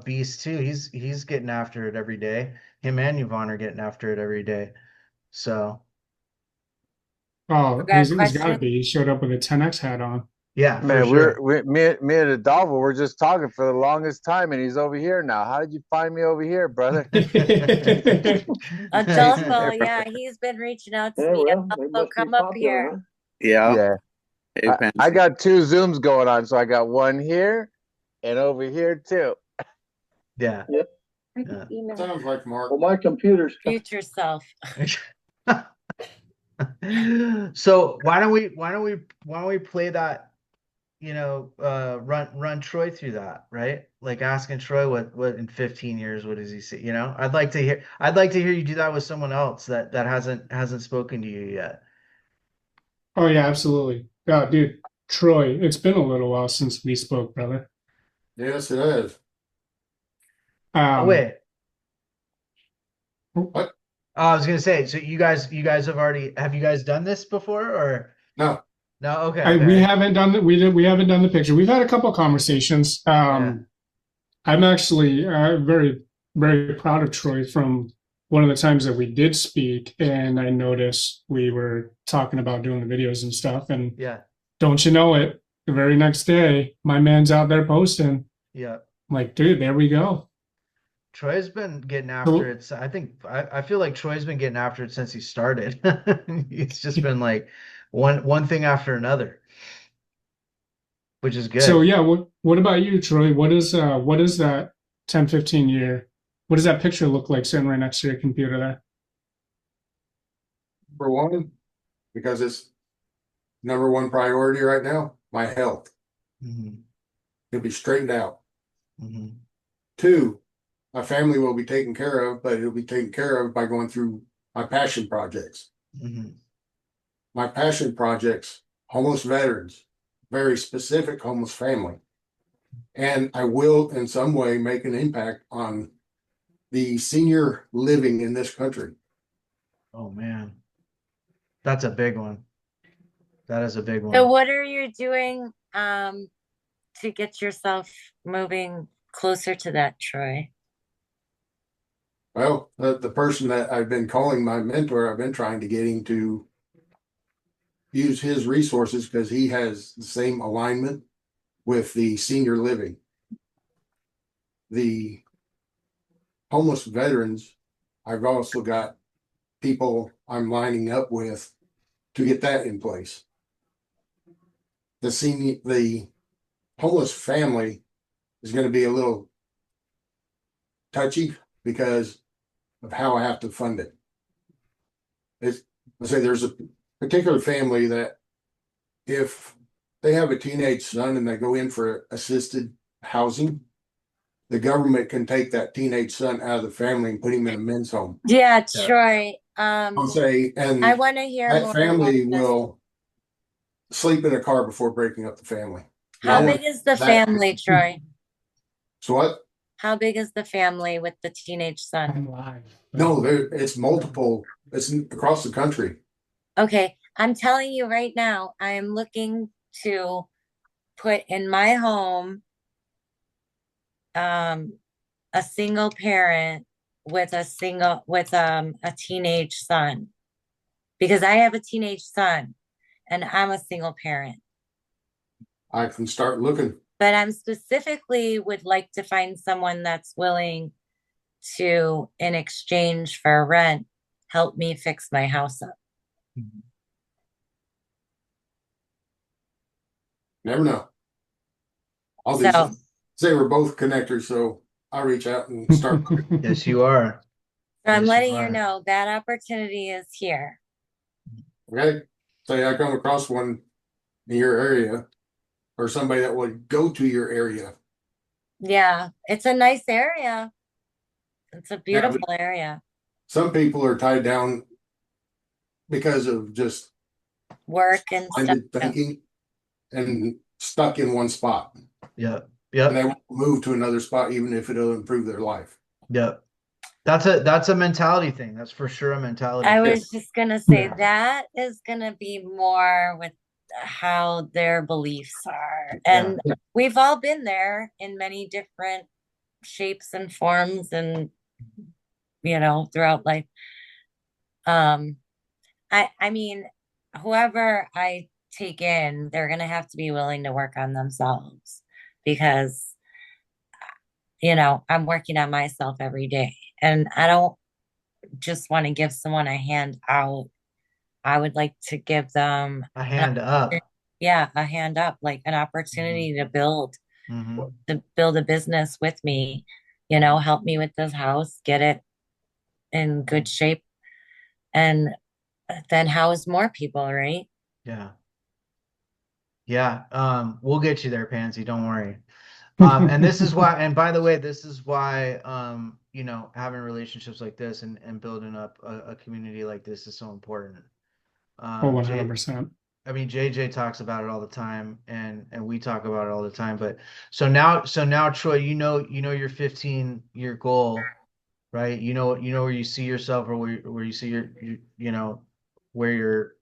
beast too. He's getting after it every day. Him and Yvonne are getting after it every day. So Oh, You got a he's got to question? be. He showed up with a 10x hat on. yeah, for Man, sure. me and Adolfo were just talking for the longest time, and he's over here now. How did you find me over here, brother? Adolfo, yeah, he's been reaching out to Yeah, me. well, they Adolfo, must be come up popular, huh? here. Yeah. Yeah. Hey, I Pansy. got two Zooms going on, so I got one here and over here too. Yeah. Yep. Yeah. Sounds like Mark. Well, my computer's Future self. So why don't we play that, run Troy through that, right? Like asking Troy what in 15 years, what does he see? I'd like to hear you do that with someone else that hasn't spoken to you yet. Oh yeah, absolutely. Yeah, dude, Troy, it's been a little while since we spoke, brother. Yes, it is. Oh wait. What? I was gonna say, so you guys have you guys done this before or No. no? Okay, We okay. haven't done that. We haven't done the picture. We've had a couple conversations. I'm actually very, very proud of Troy from one of the times that we did speak, and I noticed we were talking about doing the videos and stuff. And Yeah, don't you know it? The very next day, my man's out there posting. yeah. I'm like, dude, there we go. Troy's been getting after it. I feel like Troy's been getting after it since he started. It's just been like one thing after another, which is So good. yeah, what about you, Troy? What is that 10, 15 year? What does that picture look like sitting right next to your computer there? For one, because it's number one priority right now, my health. Hmm. It'll be straightened out. Hmm. Two, my family will be taken care of, but it'll be taken care of by going through my passion projects. Mhm. My passion projects, homeless veterans, very specific homeless family. And I will in some way make an impact on the senior living in this country. Oh man, that's a big one. That is a big So one. what are you doing to get yourself moving closer to that, Troy? Well, the person that I've been calling my mentor, I've been trying to get him to use his resources because he has the same alignment with the senior living. The homeless veterans, I've also got people I'm lining up with to get that in place. The homeless family is going to be a little touchy because of how I have to fund it. Let's say there's a particular family that if they have a teenage son and they go in for assisted housing, the government can take that teenage son out of the family and put him in a men's home. Yeah, Yeah. Troy. I'll say, and I want to hear that more family about this. will sleep in a car before breaking up the family. How Yeah. big is the That- family, Troy? So what? How big is the family with the teenage son? I'm live. No, it's multiple. It's across the country. Okay, I'm telling you right now, I am looking to put in my home a single parent with a teenage son, because I have a teenage son and I'm a single parent. I can start looking. But I'm specifically would like to find someone that's willing to, in exchange for rent, help me fix my house up. Never know. I'll do So something. Say we're both connectors, so I'll reach out and start. Yes, you are. I'm Yes, letting you you are. know that opportunity is here. Okay. Say I come across one in your area or somebody that would go to your area. Yeah, it's a nice area. It's a but- beautiful area. Some people are tied down because of just Work and stuff. minded thinking and stuck in one spot. Yep. And Yep. they won't move to another spot even if it'll improve their life. Yep. That's a mentality thing. That's for sure a mentality I thing. was just gonna say Yeah. that is gonna be more with how their beliefs are. And Yeah. we've all been there in many different shapes and forms and throughout life. I mean, whoever I take in, they're gonna have to be willing to work on themselves, because I'm working on myself every day, and I don't just want to give someone a hand out. I would like to give them A hand up. a hand up, like an opportunity to build Mhm. a business with me, help me with this house, get it in good shape, and then house more people, right? Yeah. Yeah. We'll get you there, Pansy. Don't worry. And this is why, and by the way, this is why, having relationships like this and building up a community like this is so important. Oh, 100%. I mean, JJ talks about it all the time, and we talk about it all the time. But so now, Troy, your 15-year goal, right? You know where you see yourself, or where you see where you're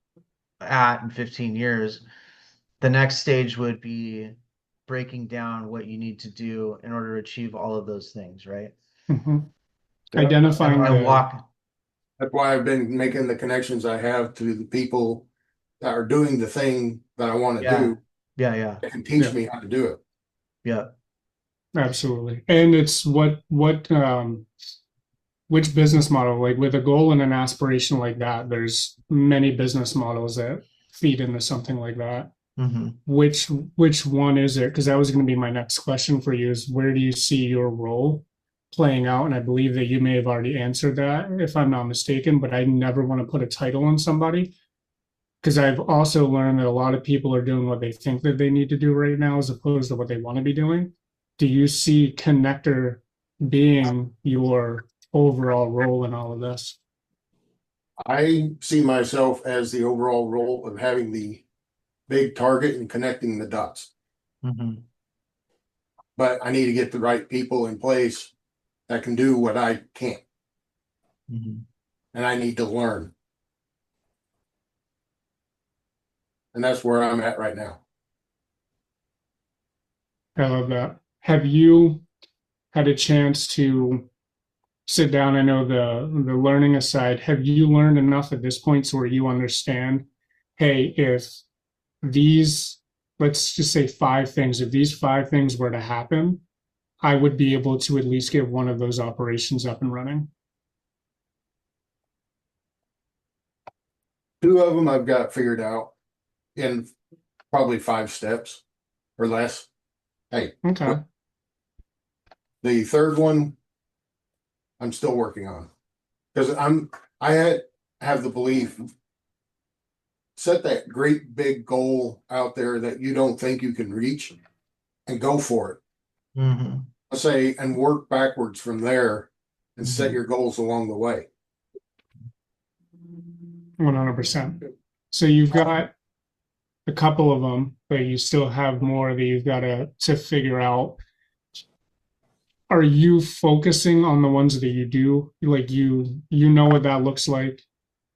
at in 15 years. The next stage would be breaking down what you need to do in order to achieve all of those things, right? Mhm. Yeah. Identifying And the walk. That's why I've been making the connections I have to the people that are doing the thing that I want to Yeah. do Yeah. and teach Yeah. me how to do it. Yeah. Absolutely. And it's which business model, like with a goal and an aspiration like that, there's many business models that feed into something like that. Mm-hmm. Which one is it? Because that was going to be my next question for you, is where do you see your role playing out? And I believe that you may have already answered that, if I'm not mistaken, but I never want to put a title on somebody, because I've also learned that a lot of people are doing what they think that they need to do right now as opposed to what they want to be doing. Do you see connector being your overall role in all of this? I see myself as the overall role of having the big target and connecting the dots. Mhm. But I need to get the right people in place that can do what I can't. Mhm. And I need to learn. And that's where I'm at right now. I love that. Have you had a chance to sit down? I know the learning aside, have you learned enough at this point so where you understand, hey, if these, let's just say 5 things, if these 5 things were to happen, I would be able to at least get one of those operations up and running? 2 of them I've got figured out in probably 5 steps or less. Hey, Okay. the third one I'm still working on because have the belief, set that great big goal out there that you don't think you can reach and go for it. Mhm. I say, and work backwards from there and set Mhm. your goals along the way. 100%. So you've got a couple of them, but you still have more that you've got to figure out. Are you focusing on the ones that you do? Like you know what that looks like.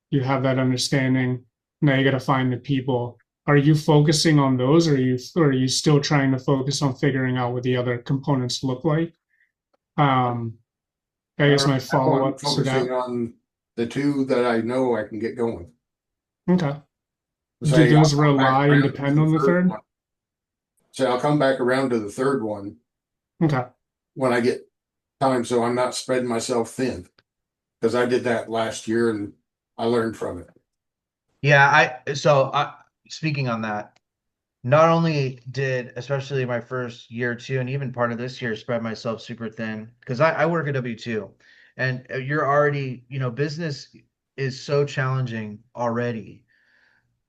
You have that understanding. Now you got to find the people. Are you focusing on those, or are you still trying to focus on figuring out what the other components look like? I guess my follow I'm up to focusing that. on the 2 that I know I can get going. Okay. Do Say, I'll those come back rely and around to depend the on the third? one. Say, I'll come back around to the third one Okay. when I get time, so I'm not spreading myself thin. Because I did that last year and I learned from it. Yeah, speaking on that, not only did, especially my first year or two, and even part of this year, spread myself super thin because I work a W-2, and you're already, business is so challenging already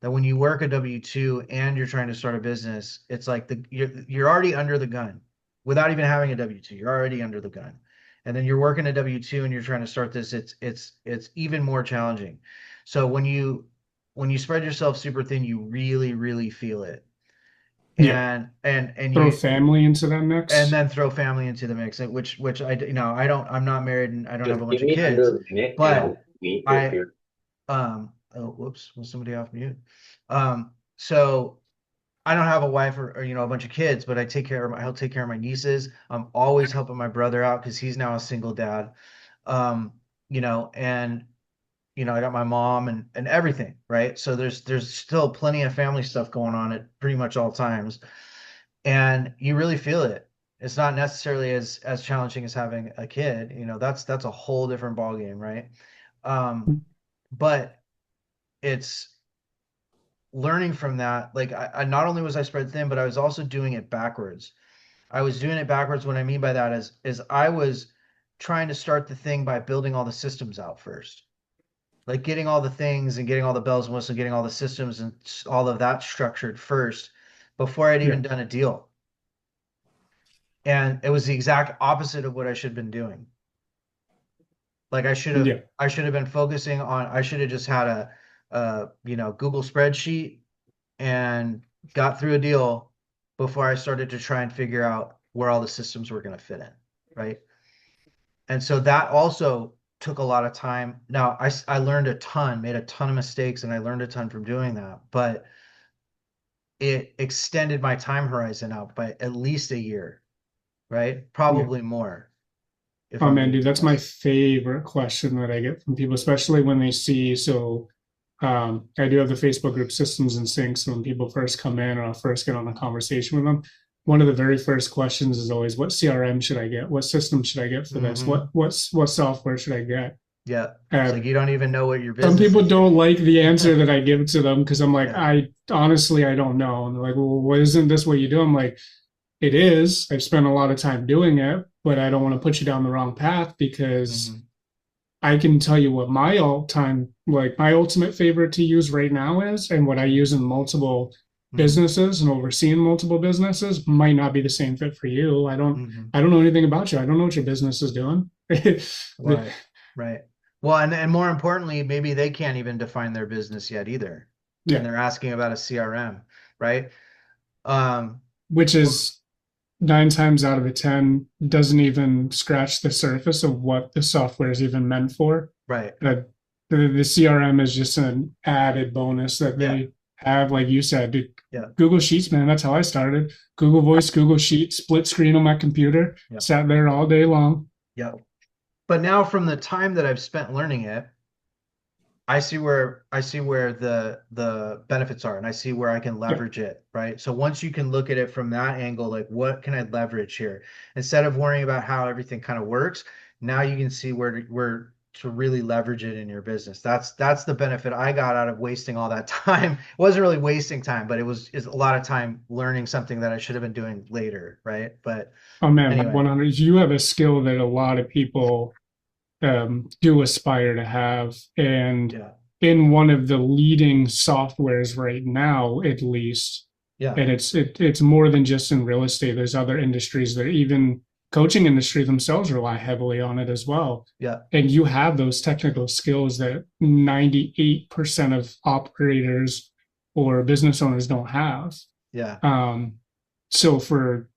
that when you work a W-2 and you're trying to start a business, it's like you're already under the gun without even having a W-2. You're already under the gun. And then you're working a W-2 and you're trying to start this, it's even more challenging. So when you spread yourself super thin, you really, really feel it. Yeah. And Throw you family into that and mix. then throw family into the mix, which I'm not married and I don't have a Just bunch give of me kids, under a minute and but I'll meet you I here. oh, whoops, was somebody off mute? So I don't have a wife or a bunch of kids, but I'll take care of my nieces. I'm always helping my brother out because he's now a single dad. And I got my mom and everything, right? So there's still plenty of family stuff going on at pretty much all times. And you really feel it. It's not necessarily as challenging as having a kid. That's a whole different ballgame, right? But it's learning from that. Like I not only was I spread thin, but I was also doing it backwards. I was doing it backwards. What I mean by that is I was trying to start the thing by building all the systems out first, like getting all the things and getting all the bells and whistles, getting all the systems and all of that structured first before I'd Yeah. even done a deal. And it was the exact opposite of what I should have been doing. Like Yeah. I should have been focusing on, I should have just had a Google spreadsheet and got through a deal before I started to try and figure out where all the systems were going to fit in, right? And so that also took a lot of time. Now, I learned a ton, made a ton of mistakes, and I learned a ton from doing that, but it extended my time horizon out by at least a year, right? Yeah. Probably more if Oh I'm man, being dude, that's my honest. favorite question that I get from people, especially when they see. So, I do have the Facebook group Systems and Syncs. When people first come in or I first get on a conversation with them, one of the very first questions is always, "What CRM should I get? What system should I get for this? Hmm. What software should I get?" Yeah. It's Uh, like you don't even know what your some business people is don't yet. like the answer that I give to them because I'm like, Yeah. I honestly I don't know. And they're like, "Well, what isn't this what you do?" I'm like, it is. I've spent a lot of time doing it, but I don't want to put you down the wrong path because Hmm. I can tell you what my all time, like my ultimate favorite to use right now is, and what I use in multiple businesses and overseeing multiple businesses might not be the same fit for you. Mhm. I don't know anything about you. I don't know what your business is doing. Right. Right. Well, and more importantly, maybe they can't even define their business yet either. And Yeah, they're asking about a CRM, right? Um, which is 9 times out of the 10 doesn't even scratch the surface of what the software is even meant for. right. The CRM is just an added bonus that Yeah. they have, like you said. Dude, Yeah. Google Sheets, man, that's how I started. Google Voice, Google Sheets, split screen on my computer, Yeah. sat there all day long. Yep. But now from the time that I've spent learning it, I see where the benefits are, and I see where I can leverage it, right? So once you can look at it from that angle, like what can I leverage here? Instead of worrying about how everything kind of works, now you can see where to really leverage it in your business. That's the benefit I got out of wasting all that time. It wasn't really wasting time, but it's a lot of time learning something that I should have been doing later, right? But Oh man, anyway, 100. You have a skill that a lot of people do aspire to have. And yeah, in one of the leading softwares right now, at least, yeah, and it's more than just in real estate. There's other industries that even coaching industry themselves rely heavily on it as well. yeah, And you have those technical skills that 98% of operators or business owners don't have. yeah, So for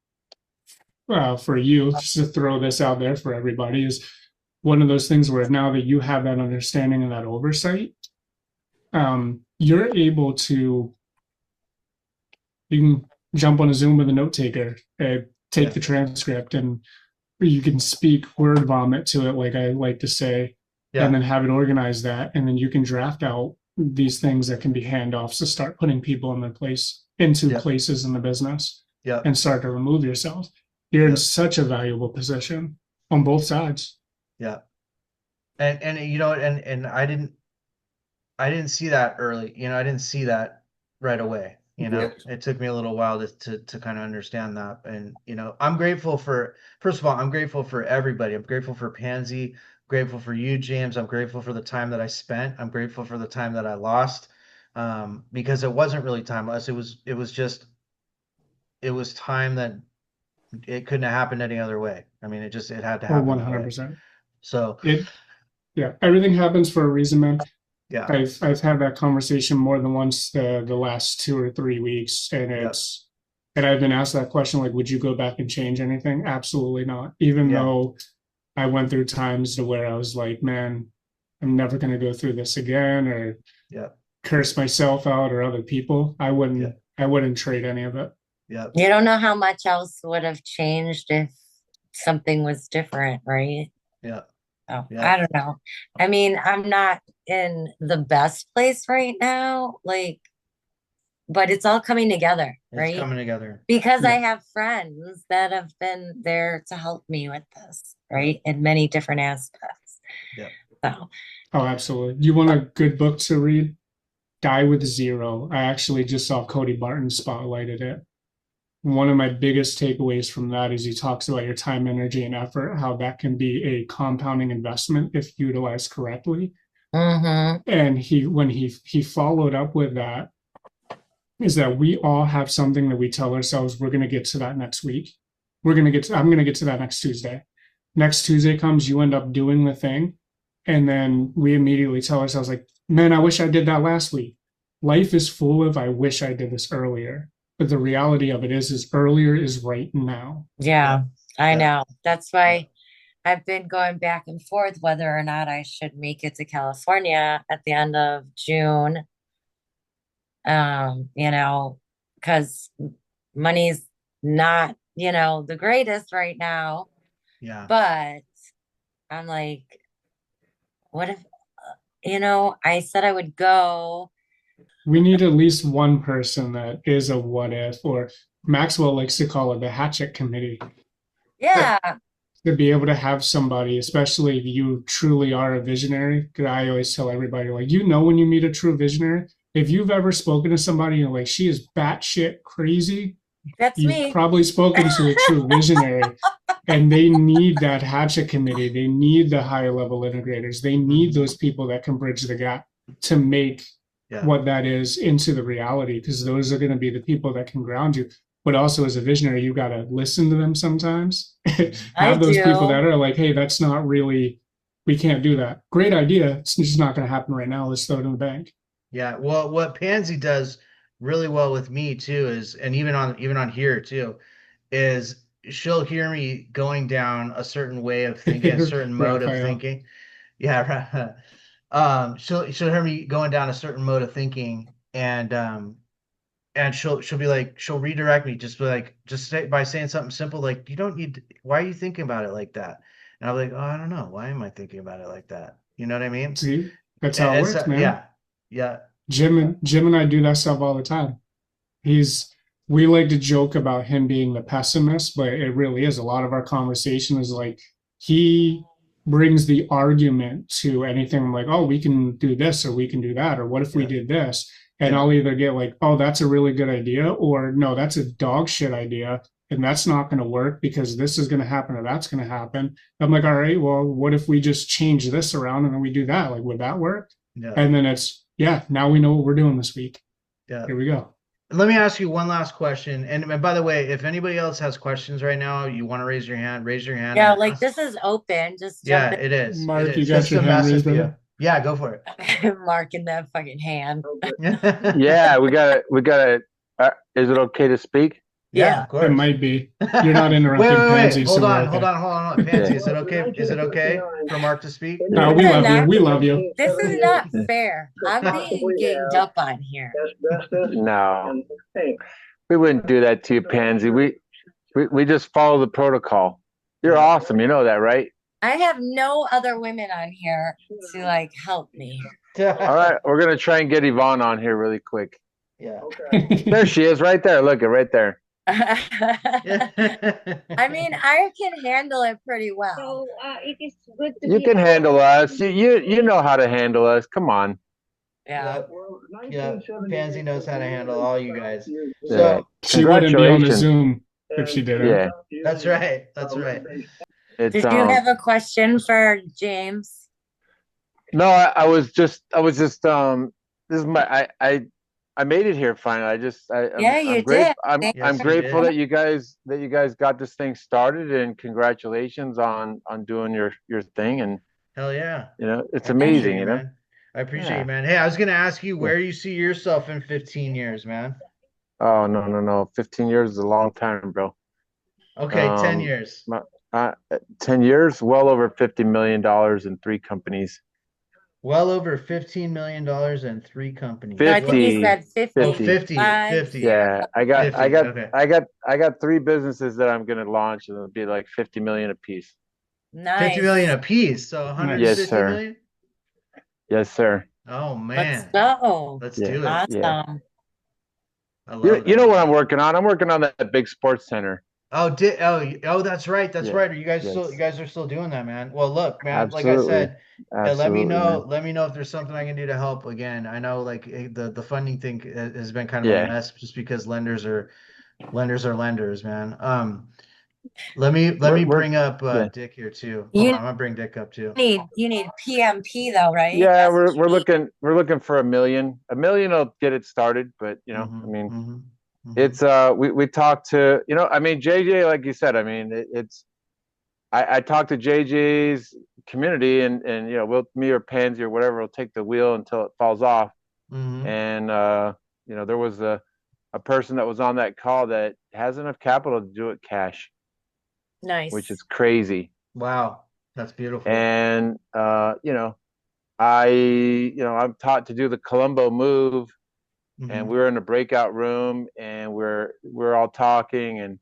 you, just to throw this out there for everybody, is one of those things where now that you have that understanding and that oversight, you're able to, you can jump on a Zoom with a note taker and take Yeah. the transcript, and you can speak word vomit to it, like I like to say, yeah, and then have it organize that. And then you can draft out these things that can be handoffs to start putting people in their place, into Yeah. places in the business, yeah, and start to remove yourself. You're Yeah. in such a valuable position on both sides. yeah. And you know, and I didn't see that early. I didn't see that right away. Yes. It took me a little while to kind of understand that. And I'm grateful for, first of all, I'm grateful for everybody. I'm grateful for Pansy, grateful for you, James. I'm grateful for the time that I spent. I'm grateful for the time that I lost. Because it wasn't really time lost. It was time that it couldn't have happened any other way. I mean, it had to Or happen that way. 100%. So Yeah, everything happens for a reason, man. yeah, I've had that conversation more than once the last 2 or 3 weeks, and Yeah. and I've been asked that question, like, would you go back and change anything? Absolutely not. Even Yeah. though I went through times to where I was like, man, I'm never going to go through this again, or yeah, curse myself out or other people. I wouldn't trade any of it. yeah, You don't know how much else would have changed if something was different, right? yeah, Oh, Yeah. I don't know. I mean, I'm not in the best place right now, but it's all coming together, it's right? coming together. Because I Yeah. have friends that have been there to help me with this, right? In many different aspects. Yeah. So, Oh, absolutely. You want a good book to read? Die with Zero. I actually just saw Cody Barton spotlighted it. One of my biggest takeaways from that is he talks about your time, energy, and effort, how that can be a compounding investment if utilized correctly. mhm. And when he followed up with that, is that we all have something that we tell ourselves we're going to get to that next week. I'm going to get to that next Tuesday. Next Tuesday comes, you end up doing the thing, and then we immediately tell ourselves, like, man, I wish I did that last week. Life is full of I wish I did this earlier. But the reality of it is earlier is right now. Yeah, I Yeah. know. That's why I've been going back and forth whether or not I should make it to California at the end of June. Because money's not, the greatest right now. Yeah. But I'm like, what if, I said I would go. We need at least one person that is a what if, or Maxwell likes to call it the hatchet committee, Yeah. to be able to have somebody, especially if you truly are a visionary. Because I always tell everybody, like, when you meet a true visionary, if you've ever spoken to somebody and you're like, she is batshit crazy, That's you've me. probably spoken to a true visionary. And they need that hatchet committee. They need the higher level integrators. They need those people that can bridge the gap to make Yeah. what that is into the reality, because those are going to be the people that can ground you. But also as a visionary, you got to listen to them sometimes. I Have those people do. that are like, hey, that's not really, we can't do that. Great idea. It's just not going to happen right now. Let's throw it in the bank. Yeah. Well, what Pansy does really well with me too is, and even on here too, is she'll hear me going down a certain way of thinking, a certain mode of Raphael. thinking. Yeah, right. She'll hear me going down a certain mode of thinking, and she'll be like, she'll redirect me, just be like, just say by saying something simple like, you don't need to, why are you thinking about it like that? And I'm like, oh, I don't know, why am I thinking about it like that? You know what I mean? See, that's how it And works, so, man. yeah, yeah, Jim and I do that stuff all the time. He's we like to joke about him being the pessimist, but it really is. A lot of our conversation is like he brings the argument to anything. I'm like, oh, we can do this or we can do that, or what if we yeah, did this? And yeah, I'll either get like, oh, that's a really good idea, or no, that's a dog shit idea. And that's not going to work because this is going to happen or that's going to happen. I'm like, all right, well, what if we just change this around and then we do that? Like, would that work? yeah, And then it's, yeah, now we know what we're doing this week. yeah. Here we go. Let me ask you one last question. And by the way, if anybody else has questions right now, you want to raise your hand Yeah, and like ask. this is open. Just Yeah, jump it is. It Mark, you is. got This is your a hand massive raised, view. brother. Yeah, go for in. Mark in the fucking hand. it. Yeah, we gotta. Is it okay to speak? Yeah, Yeah. of It course. might be. You're not Wait, interrupting wait, Pansy, wait. Hold so we're on, hold okay. on, hold on, hold on. Pansy, Yeah. is it okay? Is it okay for Mark to speak? No, we This is love you. not We love you. this is not fair. I'm being ganged up on here. No, we wouldn't do that to you, Pansy. We just follow the protocol. You're Yeah. awesome. You know that, right? I have no other women on here to like help me. All right, we're gonna try and get Yvonne on here really quick. Yeah. There she is, right there. Look, right there. I mean, I can handle it pretty well. So it is good to You be can on handle board. us. You know how to handle us. Come on. Yeah. Yeah. Pansy knows how to handle all you guys. Yeah. So She wouldn't be on the Congratulations. Zoom if she didn't. Yeah, that's right. That's right. it's Did you have a question for James? no, I was just this is my I made it here finally. Yeah, I'm you great. did. I'm Thank Yes, I'm you grateful did. that you guys got this thing started, and congratulations on doing your thing. And Hell yeah. you know, it's I appreciate amazing, you, you know. man. I appreciate you, Yeah. man. Hey, I was gonna ask you Yeah. where you see yourself in 15 years, man. Oh, no. 15 years is a long time, bro. Okay, 10 Um, years. my, 10 years, well over $50 million in 3 companies. Well over $15 million and 3 companies. No, I think he 50, said 50. 50. 50. Yeah, I got 50. Okay. I got 3 businesses that I'm gonna launch, and it'll be like 50 million a piece. 50 Nice. million a piece. So Nice. 150 Yes, sir. million? Yes, sir. Oh Let's man. go. Let's Yeah. do it. Yeah. Awesome. I You love you know that. what I'm working on? I'm working on that big sports center. Oh, that's right. That's Yeah. right. You guys still, Yes. you guys are still doing that, man. Well, look, man, like I Absolutely. said, Absolutely, man. let me know if there's something I can do to help. Again, I know like the funding thing has been kind of a Yeah. mess just because lenders, man. Let me We're bring up yeah. Dick here too. Hold on, I'm gonna bring Dick up too. You need PMP though, right? Yeah, That's what you need. we're looking for a million. A million will get it started, but you know, I mean, it's we talked to, you know, I mean, JJ, like you said, I mean, it's I talked to JJ's community, and you know, me or Pansy or whatever will take the wheel until it falls off. And you know, there was a person that was on that call that has enough capital to do it cash, Nice. which is crazy. Wow, that's beautiful. And you know, I'm taught to do the Columbo move, and we were in a breakout room, and we're all talking,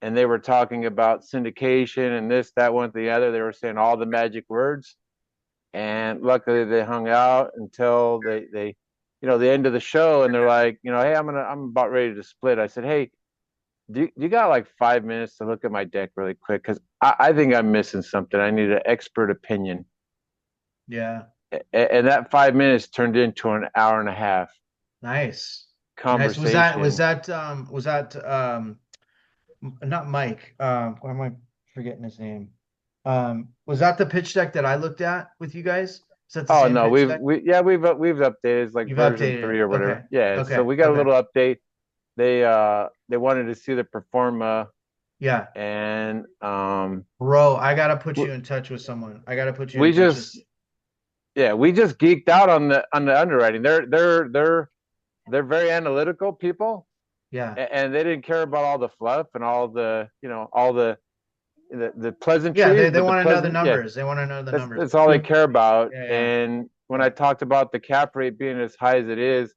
and they were talking about syndication and this, that, one, the other. They were saying all the magic words, and luckily they hung out until they you know, the end of the show, and they're like, you know, hey, I'm about ready to split. I said, hey, do you got like 5 minutes to look at my deck really quick? Because I think I'm missing something. I need an expert opinion. Yeah. And that 5 minutes turned into an hour and a half Nice. conversation. Was that not Mike? Why am I forgetting his name? Was that the pitch deck that I looked at with you guys? Is that the Oh same no, pitch deck? we've updated. It's like You've version updated 3 it. or Okay. whatever. Yeah, so Okay. we got a Okay. little update. They wanted to see the performa, Yeah. and Bro, I gotta put w- you in touch with someone. I gotta put you in we touch with just we just geeked out on the underwriting. They're very analytical people, yeah. and they didn't care about all the fluff and all the all the Yeah, pleasantries, they but the want to know the pleasant numbers. They want to know the numbers. that's all they Yep. care about. Yeah, yeah. And when Yeah. I talked about the cap rate being as high as it is,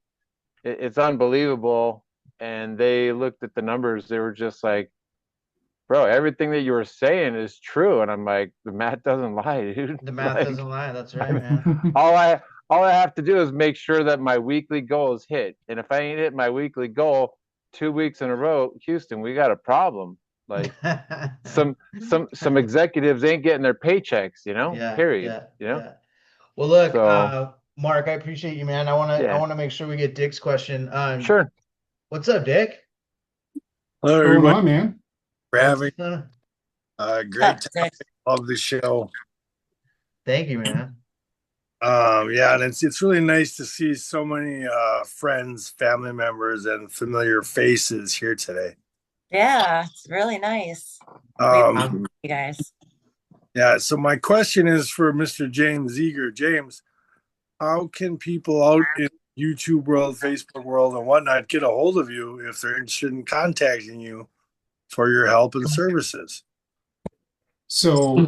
it's unbelievable. And they looked at the numbers. They were just like, bro, everything that you were saying is true. And I'm like, the math doesn't lie, dude. The math Like, doesn't lie. That's right, I, man. all I have to do is make sure that my weekly goal is hit. And if I ain't hit my weekly goal 2 weeks in a row, Houston, we got a problem. Like some executives ain't getting their paychecks, Yeah, period. yeah, yeah. Well, look, So Mark, I appreciate you, man. I yeah, wanna make sure we get Dick's question. sure. What's up, Dick? Hello, What's going everybody. on, man? For having great That's time. nice. Love the show. Thank you, man. Yeah, and it's really nice to see so many friends, family members, and familiar faces here today. Yeah, it's really nice. Um, You guys. yeah, so my question is for Mr. James Zieger. James, how can people out in YouTube world, Facebook world, and whatnot get a hold of you if they're interested in contacting you for your help and services? So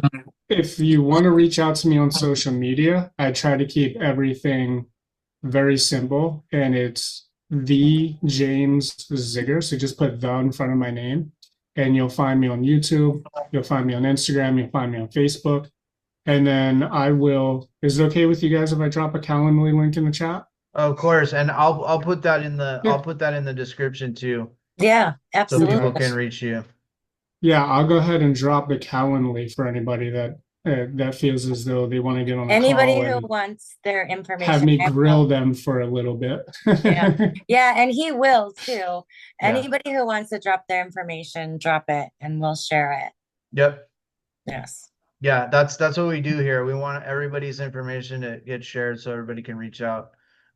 if you want to reach out to me on social media, I try to keep everything very simple, and it's the James Zieger. So just put the in front of my name, and you'll find me on YouTube, you'll find me on Instagram, you'll find me on Facebook. And then I will, is it okay with you guys if I drop a Calendly link in the chat? Of course, and I'll put that in the Yeah. I'll put that in the description too, Yeah, so absolutely. people can reach you. Yeah, I'll go ahead and drop the Calendly for anybody that feels as though they want to get on a Anybody call who and wants their information. have me I will. grill them for a little bit. Yeah. Yeah, and he will too. Yeah. Anybody who wants to drop their information, drop it and we'll share it. Yep. Yes. Yeah, that's what we do here. We want everybody's information to get shared so everybody can reach out.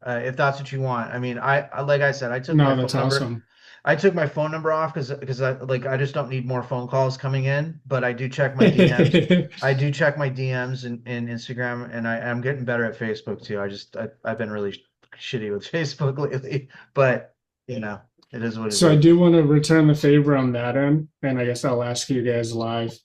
If that's what you want. I mean, I like I said, I took my No, phone that's number. awesome. I took my phone number off because I just don't need more phone calls coming in, but I do check my DMs. I do check my DMs in Instagram, and I'm getting better at Facebook too. I've been really shitty with Facebook lately, but it is what it So I is. do want to return the favor on that end, and I guess I'll ask you guys live.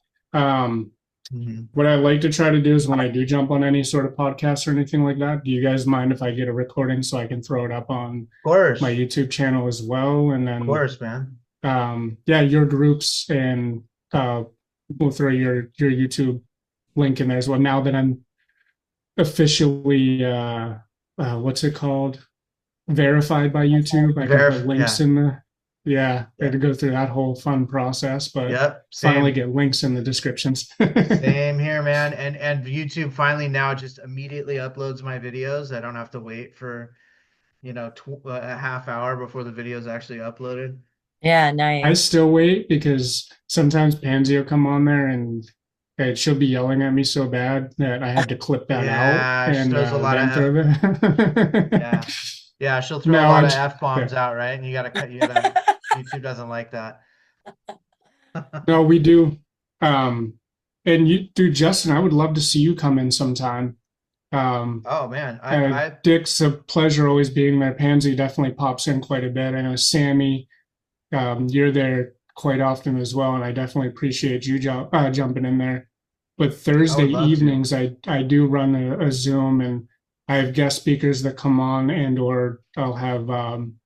Mhm. What I like to try to do is when I do jump on any sort of podcast or anything like that, do you guys mind if I get a recording so I can throw it up on Of course, my YouTube channel as well? And of then, course, man. yeah, your groups, and we'll throw your YouTube link in there as well. Now that I'm officially, what's it called? Verified by YouTube. I can put links in the, I had to go through that whole fun process, but Yep, finally same. get links in the descriptions. Same here, man. And YouTube finally now just immediately uploads my videos. I don't have to wait for a half hour before the video is actually uploaded. Yeah, I nice. still wait because sometimes Pansy will come on there and she'll be yelling at me so bad that I have to clip that out she and throws a lot then of throw Yeah. Yeah, she'll throw a No, lot I'm of j- F-bombs yeah. out, right? And you gotta cut YouTube doesn't like that. No, we do. And you, dude, Justin, I would love to see you come in sometime. Oh man, I Dick's a pleasure always being there. Pansy definitely pops in quite a bit. I know Sammy, you're there quite often as well, and I definitely appreciate you jumping in there. But Thursday love to. evenings, I do run a Zoom, and I have guest speakers that come on, and or I'll have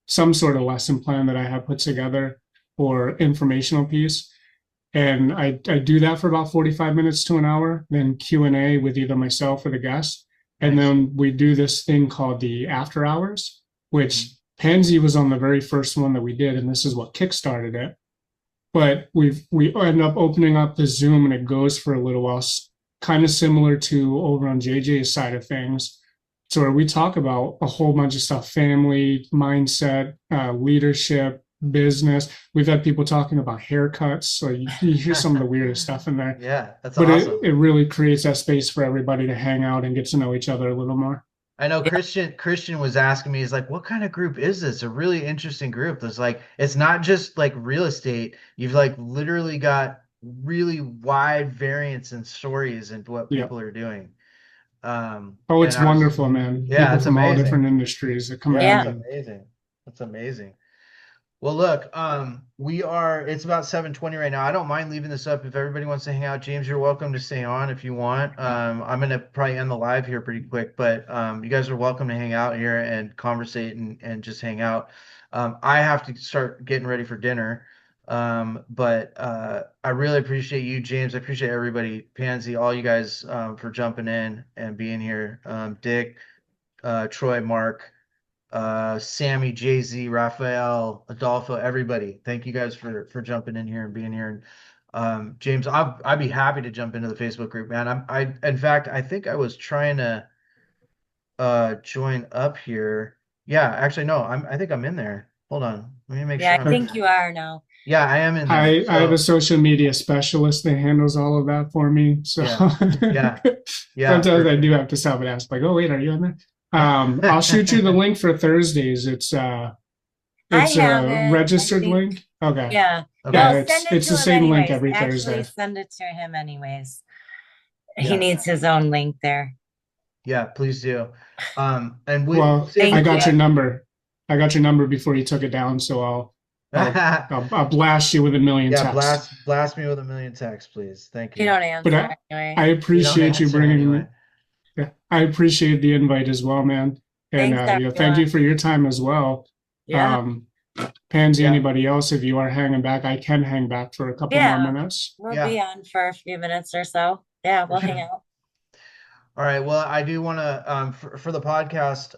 some sort of lesson plan that I have put together or informational piece. And I do that for about 45 minutes to an hour, then Q&A with either myself or the guest. And Nice. then we do this thing called the after hours, which Pansy was on the very first one that we did, and this is what kickstarted it. But we end up opening up the Zoom, and it goes for a little while, kind of similar to over on JJ's side of things. So where we talk about a whole bunch of stuff: family, mindset, leadership, business. We've had people talking about haircuts. So you hear some of the weirdest stuff in there. Yeah, that's But awesome. it really creates that space for everybody to hang out and get to know each other a little more. I know Christian was asking me, he's like, what kind of group is this? A really interesting group. There's like, it's not just like real estate. You've like literally got really wide variance in stories and what Yeah. people are doing. Oh, it's wonderful, man. Yeah, People it's from all amazing. different industries that come Yeah, in. it's amazing. That's amazing. Well, look, it's about 7:20 right now. I don't mind leaving this up if everybody wants to hang out. James, you're welcome to stay on if you want. I'm gonna probably end the live here pretty quick, but you guys are welcome to hang out here and conversate and just hang out. I have to start getting ready for dinner. But I really appreciate you, James. I appreciate everybody, Pansy, all you guys for jumping in and being here. Dick, Troy, Mark, Sammy, Jay-Z, Raphael, Adolfo, everybody. Thank you guys for jumping in here and being here. And James, I'd be happy to jump into the Facebook group, man. In fact, I think I was trying to join up here. Yeah, actually, no, I think I'm in there. Hold on, let me make sure. Yeah, I think you are now. Yeah, I am in there. I have a social media specialist that handles all of that for me. So Yeah. sometimes I do have to stop and ask, like, oh wait, are you on there? I'll shoot you the link for Thursdays. It's a registered link. Okay. Yeah. Okay. Yeah, No, it's send it it's to the him same link anyways. every Actually, Thursday. send it to him anyways. Yeah. He needs his own link there. Yeah, please do. And Well, Thank I got you. your number. I got your number before you took it down, so I'll blast you with a million yeah, texts. blast me with a million texts, please. Thank you. You don't answer But anyway. I appreciate you answer bringing anyway. Yeah, I appreciate the invite as well, man. And Thanks, thank you everyone. for your time as well. Yeah. Pansy, Yeah. anybody else, if you are hanging back, I can hang back for a couple Yeah. more minutes. We'll Yeah. be on for a few minutes or so. Yeah, we'll hang out. All right. Well, I do want to for the podcast,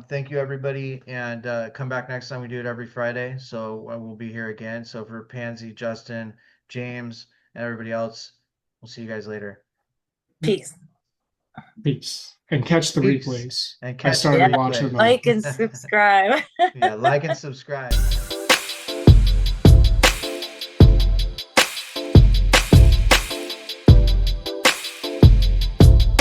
thank you everybody, and come back next time. We do it every Friday, so we'll be here again. So for Pansy, Justin, James, and everybody else, we'll see you guys later. Peace. Peace. And catch the Peace. replays. And I catch the started replays. watching them. Like and subscribe. Yeah, like and subscribe.